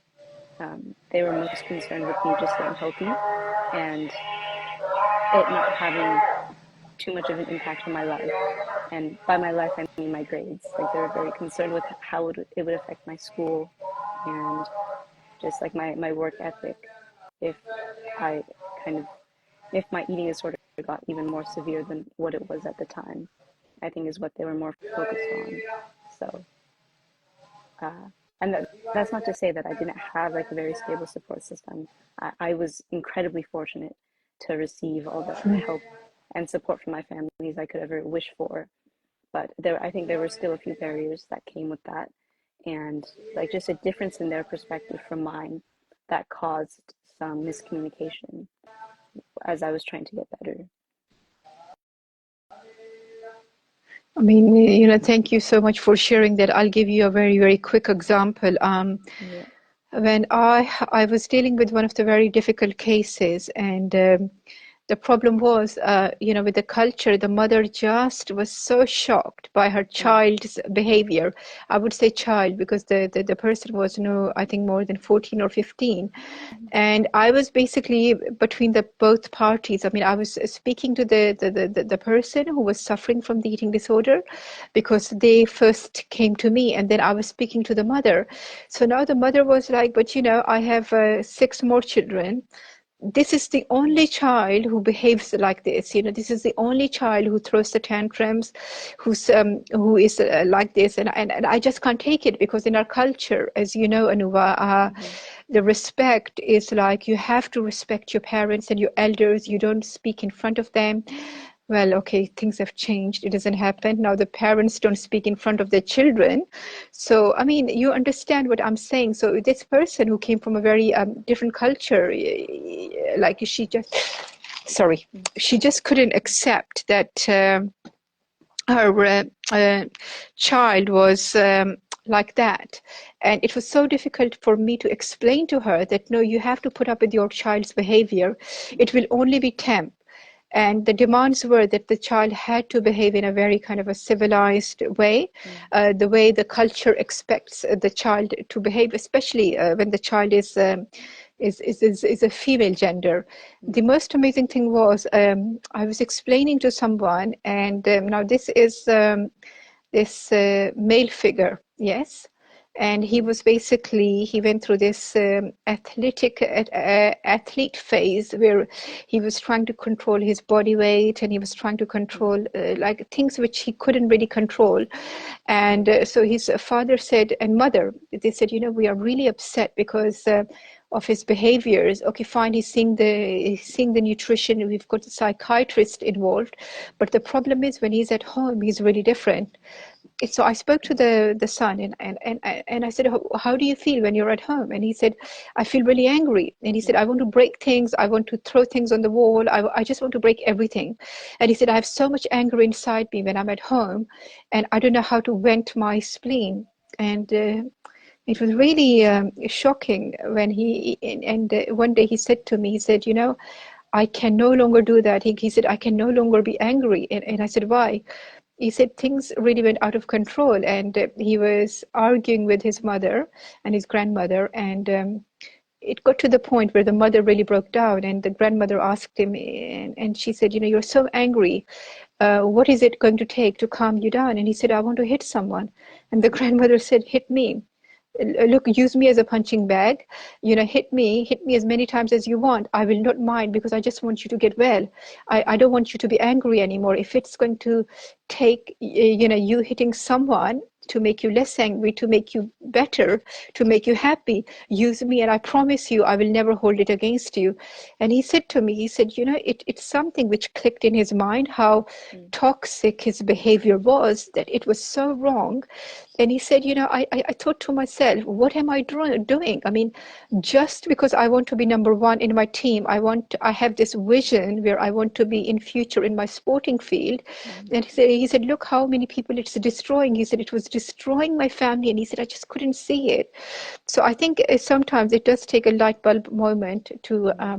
they were most concerned with me just staying healthy and it not having too much of an impact on my life. And by my life, I mean my grades. Like they were very concerned with how it would affect my school and just like my work ethic if I kind of, if my eating disorder got even more severe than what it was at the time, I think is what they were more focused on. So, uh, and that's not to say that I didn't have like a very stable support system. I was incredibly fortunate to receive all the help and support from my families I could ever wish for. But I think there were still a few barriers that came with that, and like just a difference in their perspective from mine that caused some miscommunication as I was trying to get better. I mean, thank you so much for sharing that. I'll give you a very, very quick example. Yeah. When I was dealing with one of the very difficult cases, and the problem was, with the culture, the mother just was so shocked by her Mm. child's behavior. I would say child because the person was no, I think more than 14 or 15. And I was basically between the both parties. I mean, I was speaking to the person who was suffering from the eating disorder because they first came to me, and then I was speaking to the mother. So now the mother was like, but I have 6 more children. This is the only child who behaves like this. This is the only child who throws the tantrums, who is like this, and I just can't take it because in our culture, as you know, Anuva, Mm-hmm. the respect is like you have to respect your parents and your elders. You don't speak in front of them. Well, okay, things have changed. It doesn't happen. Now the parents don't speak in front of their children. So, I mean, you understand what I'm saying. So this person who came from a very different culture, like sorry, Mm. she just couldn't accept that her child was like that. And it was so difficult for me to explain to her that, no, you have to put up with your child's behavior. It will only be temp. And the demands were that the child had to behave in a very kind of a civilized way, Mm. the way the culture expects the child to behave, especially when the child is a female gender. Mm. The most amazing thing was I was explaining to someone, and now this is this male figure, yes. And he Mm. was basically, he went through this athlete phase where he was trying to control his body weight, and he was trying to Mm. control like things which he couldn't really control. And Right. so his father said, and mother, they said, we are really upset because of his behaviors. Okay, fine, he's seeing the nutrition. We've got a psychiatrist involved, but the problem is when he's at home, he's really different. So I spoke to Mm. the son, and I said, how do you feel when you're at home? And he said, I feel really angry. And he said, Mm. I want to break things. I want to throw things on the wall. I just want to break everything. And he said, I have so much anger inside me when I'm at home, and I don't know how to vent my spleen. And it was really shocking when one day he said to me, he said, I can no longer do that. He said, I can no longer be angry. And I said, why? He said things really went out of control, and he was arguing with his mother and his grandmother, and it got to the point where the mother really broke down, and the grandmother asked him, and she said, you're so angry. What is it going to take to calm you down? And he said, I want to hit someone. And the grandmother said, hit me. Look, use me as a punching bag. Hit me as many times as you want. I will not mind because I just want you to get well. I don't want you to be angry anymore. If it's going to take, you hitting someone to make you less angry, to make you better, to make you happy, use me, and I promise you, I will never hold it against you. And he said to me, he said, it's something which clicked in his mind, how Mm. toxic his behavior was, that it was so wrong And he said, I thought to myself, what am I doing? I mean, just because I want to be number one in my team, I have this vision where I want to be in future in my sporting field. Mm-hmm. And he said, look how many people it's destroying. He said, it was destroying my family. And he said, I just couldn't see it. So I think sometimes it does take a light bulb moment to uh,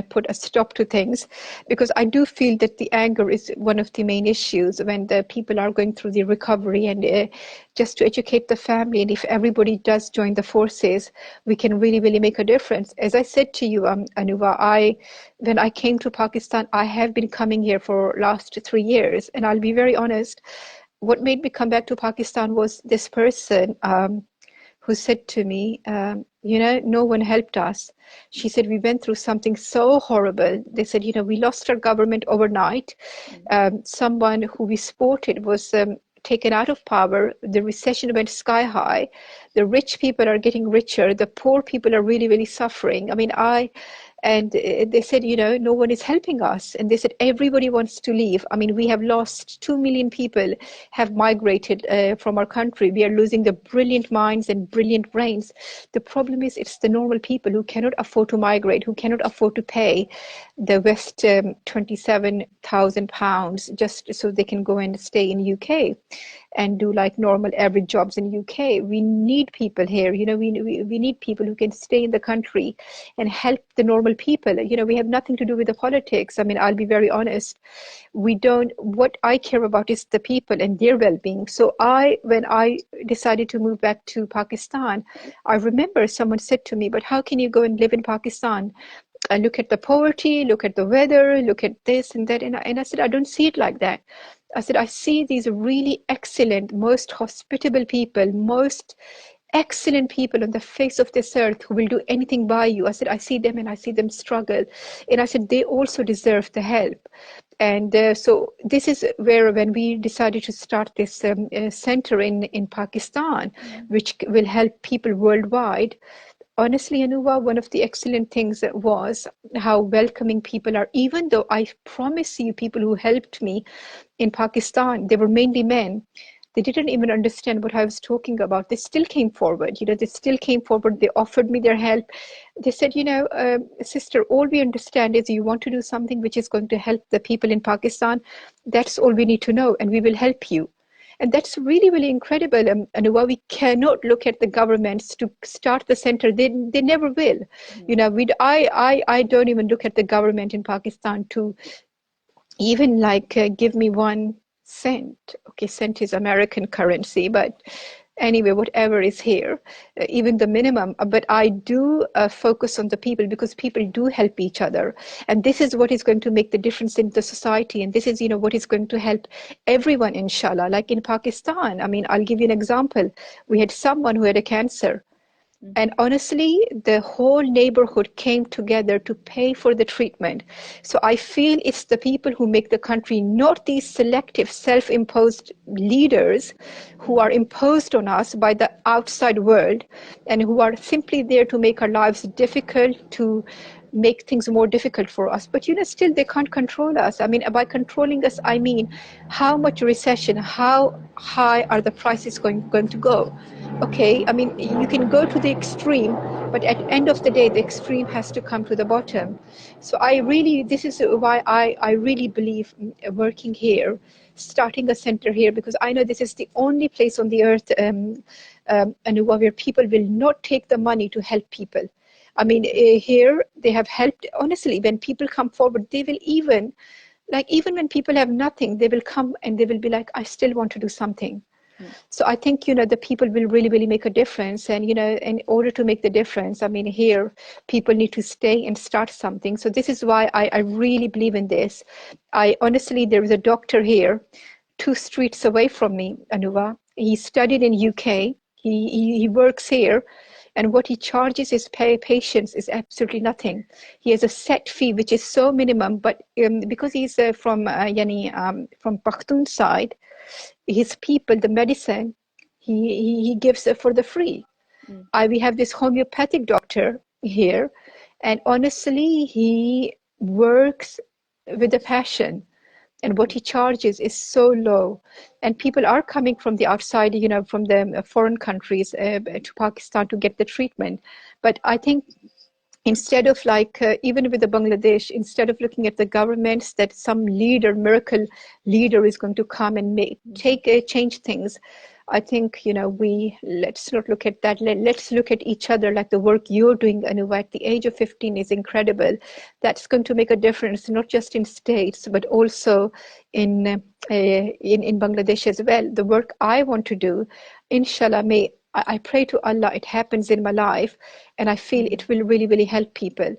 put a stop to things, because I do feel that the anger is one of the main issues when the people are going through the recovery, and just to educate the family. And if everybody does join the forces, we can really, really make a difference. As I said to you, Anuva, when I came to Pakistan, I have been coming here for last 3 years, and I'll be very honest. What made me come back to Pakistan was this person. Who said to me, no one helped us. She said, we went through something so horrible. They said, we lost our government overnight. Someone who we supported was taken out of power. The recession went sky high. The rich people are getting richer. The poor people are really, really suffering. I mean, and they said, no one is helping us. And they said, everybody wants to leave. I mean, we have lost 2 million people have migrated from our country. We are losing the brilliant minds and brilliant brains. The problem is it's the normal people who cannot afford to migrate, who cannot afford to pay the West £27,000 just so they can go and stay in UK and do like normal average jobs in UK. We need people here. We need people who can stay in the country and help the normal people. We have nothing to do with the politics. I mean, I'll be very honest. What I care about is the people and their well-being. So when I decided to move back to Pakistan, I remember someone said to me, but how can you go and live in Pakistan? Look at the poverty, look at the weather, look at this and that. And I said, I don't see it like that. I said, I see these really excellent, most hospitable people, most excellent people on the face of this earth who will do anything by you. I said, I see them and I see them struggle. And I said, they also deserve the help. And so this is where, when we decided to start this center in Pakistan, which will help people worldwide. Honestly, Anuva, one of the excellent things was how welcoming people are. Even though I promise you, people who helped me in Pakistan, they were mainly men. They didn't even understand what I was talking about. They still came forward. They still came forward. They offered me their help. They said, sister, all we understand is you want to do something which is going to help the people in Pakistan. That's all we need to know, and we will help you. And that's really, really incredible. And while we cannot look at the governments to start the center, they never will. I don't even look at the government in Pakistan to even like give me 1 cent. Okay, cent is American currency, but anyway, whatever is here, even the minimum. But I do focus on the people, because people do help each other. And this is what is going to make the difference in the society. And this is, what is going to help everyone, inshallah. Like in Pakistan, I mean, I'll give you an example. We had someone who had a cancer. And honestly, the whole neighborhood came together to pay for the treatment. So I feel it's the people who make the country, not these selective, self-imposed leaders who are imposed on us by the outside world, and who are simply there to make our lives difficult, to make things more difficult for us. But still they can't control us. I mean, by controlling us, I mean how much recession, how high are the prices going to go? Okay, I mean, you can go to the extreme, but at the end of the day, the extreme has to come to the bottom. So this is why I really believe working here, starting a center here, because I know this is the only place on the earth, and where people will not take the money to help people. I mean, here they have helped. Honestly, when people come forward, they will even when people have nothing, they will come and they will be like, I still want to do something. So I think, the people will really, really make a difference. And, in order to make the difference, I mean, here, people need to stay and start something. So this is why I really believe in this. Honestly, there is a doctor here, 2 streets away from me, Anuva. He studied in UK. He works here. And what he charges his patients is absolutely nothing. He has a set fee, which is so minimum. But because he's from Pakhtun side, his people, the medicine, he gives for the free. We have this homeopathic doctor here, and honestly, he works with a passion. and what he charges is so low. And people are coming from the outside, from the foreign countries to Pakistan to get the treatment. But I think instead of even with the Bangladesh, instead of looking at the governments that some leader, miracle leader is going to come and change things, I think, let's not look at that. Let's look at each other, like the work you're doing, Anuva, at the age of 15 is incredible. That's going to make a difference, not just in states, but also in Bangladesh as well. The work I want to do, inshallah, I pray to Allah it happens in my life, and I feel it will really, really help people.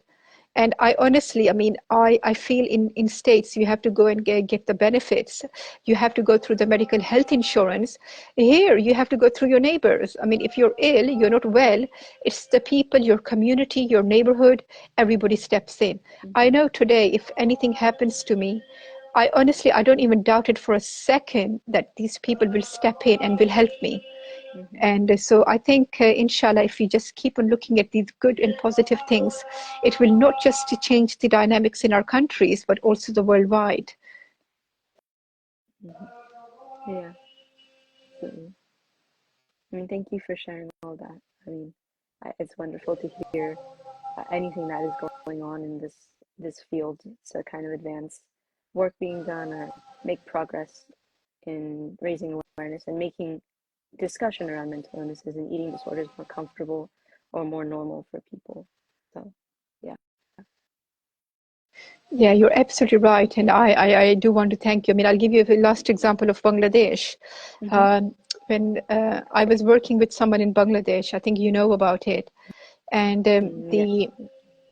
And I honestly, I feel in states you have to go and get the benefits. You have to go through the medical health insurance. Here, you have to go through your neighbors. If you're ill, you're not well, it's the people, your community, your neighborhood, everybody steps in. I know today, if anything happens to me, I don't even doubt it for a second that these people will step in and will help me. And so I think, inshallah, if we just keep on looking at these good and positive things, it will not just to change the dynamics in our countries, but also the worldwide. Yeah, absolutely. Thank you for sharing all that. It's wonderful to hear anything that is going on in this field to kind of advance work being done or make progress in raising awareness and making discussion around mental illnesses and eating disorders more comfortable or more normal for people. So, yeah. Yeah, you're absolutely right. And I do want to thank you. I'll give you the last example of Bangladesh. When I was working with someone in Bangladesh, I think you know about it. And Yes.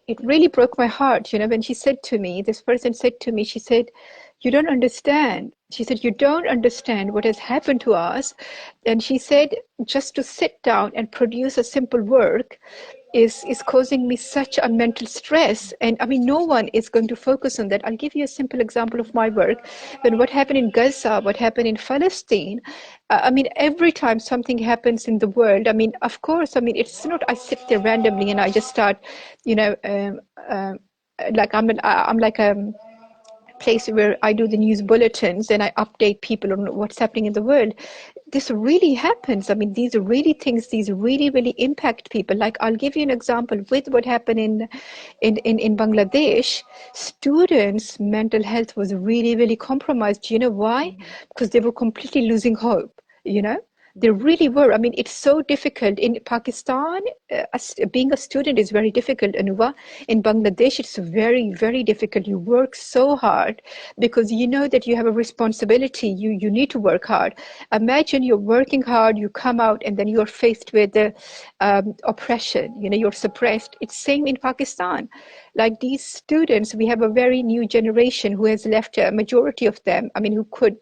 it really broke my heart, when she said to me, this person said to me, she said, you don't understand. She said, you don't understand what has happened to us. And she said, just to sit down and produce a simple work is causing me such a mental stress. And no one is going to focus on that. I'll give you a simple example of my work. When what happened in Gaza, what happened in Palestine, every time something happens in the world, of course, it's not I sit there randomly and I just start, like I'm like a place where I do the news bulletins and I update people on what's happening in the world. This really happens. These are really things, these really, really impact people. Like, I'll give you an example with what happened in Bangladesh. Students' mental health was really, really compromised. You know why? Because they were completely losing hope, They really were. It's so difficult. In Pakistan, being a student is very difficult, Anuva. In Bangladesh, it's very, very difficult. You work so hard because you know that you have a responsibility. You need to work hard. Imagine you're working hard, you come out, and then you're faced with the oppression. You're suppressed. It's same in Pakistan. Like these students, we have a very new generation who has left, a majority of them,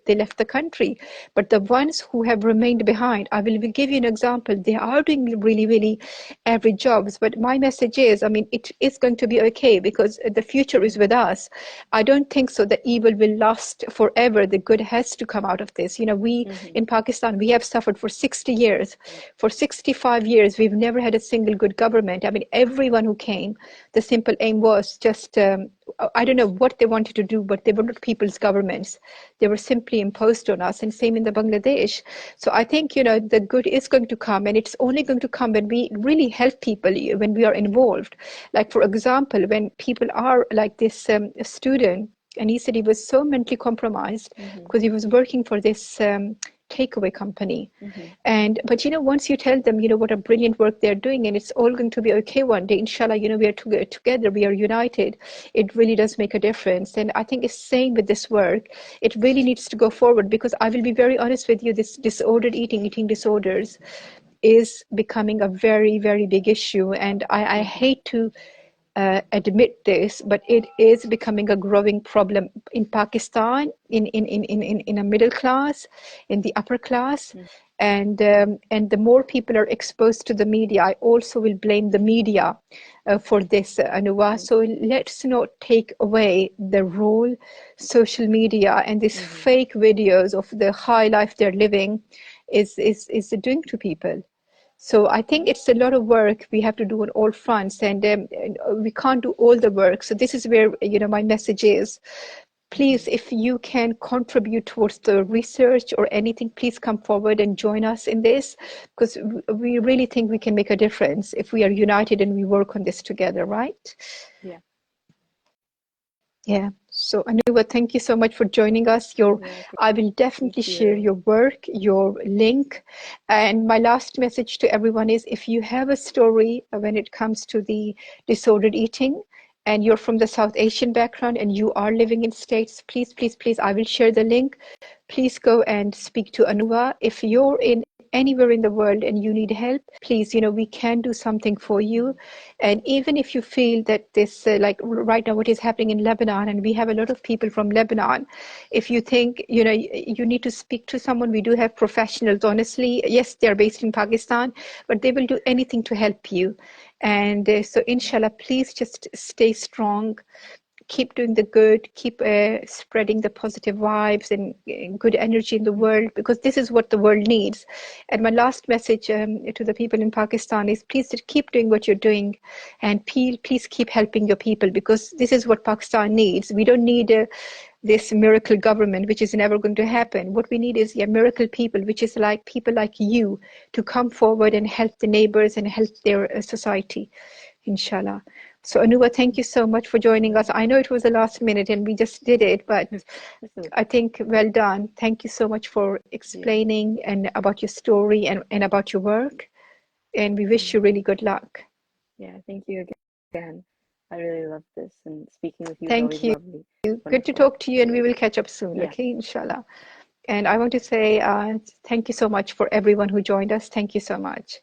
they left the country. But the ones who have remained behind, I will give you an example. They are doing really, really average jobs. But my message is, it is going to be okay because the future is with us. I don't think so that evil will last forever. The good has to come out of this. We in Pakistan, we have suffered for 60 years. For 65 years, we've never had a single good government. Everyone who came, the simple aim was just, I don't know what they wanted to do, but they were not people's governments. They were simply imposed on us, and same in the Bangladesh. So I think, the good is going to come, and it's only going to come when we really help people, when we are involved. Like, for example, when people are like this student, and he said he was so mentally compromised because he was working for this takeaway company. But once you tell them, what a brilliant work they're doing, and it's all going to be okay one day, inshallah, we are together, we are united, it really does make a difference. And I think it's same with this work. It really needs to go forward, because I will be very honest with you, this disordered eating disorders is becoming a very, very big issue. And I hate to admit this, but it is becoming a growing problem in Pakistan, in a middle class, in the upper class. And the more people are exposed to the media, I also will blame the media for this, Anuva. So let's not take away the role social media and these fake videos of the high life they're living is doing to people. So I think it's a lot of work we have to do on all fronts, and we can't do all the work. So this is where, my message is. Please, if you can contribute towards the research or anything, please come forward and join us in this, because we really think we can make a difference if we are united and we work on this together, right? Yeah. Yeah. So Anuva, thank you so much for joining us. Yeah. I will Thank definitely share you. your work, your link. And my last message to everyone is, if you have a story when it comes to the disordered eating, and you're from the South Asian background and you are living in States, please, please, please, I will share the link. Please go and speak to Anuva. If you're in anywhere in the world and you need help, please, we can do something for you. And even if you feel that this, like right now, what is happening in Lebanon, and we have a lot of people from Lebanon, if you think, you need to speak to someone, we do have professionals, honestly. Yes, they're based in Pakistan, but they will do anything to help you. And so, inshallah, please just stay strong, keep doing the good, keep spreading the positive vibes and good energy in the world, because this is what the world needs. And my last message to the people in Pakistan is, please just keep doing what you're doing, and please keep helping your people, because this is what Pakistan needs. We don't need this miracle government, which is never going to happen. What we need is miracle people, which is like people like you, to come forward and help the neighbors and help their society, inshallah. So Anuva, thank you so much for joining us. I know it was the last minute and we just did it, but I think well done. Thank you so much for Yeah. explaining and about your story and about your work. And we wish you really good luck. Yeah. Thank you again. I really love this, and speaking with you is always Thank you. lovely. Good to Wonderful. talk to you, and we will catch up soon, Yeah. okay? Inshallah. And I want to say thank you so much for everyone who joined us. Thank you so much.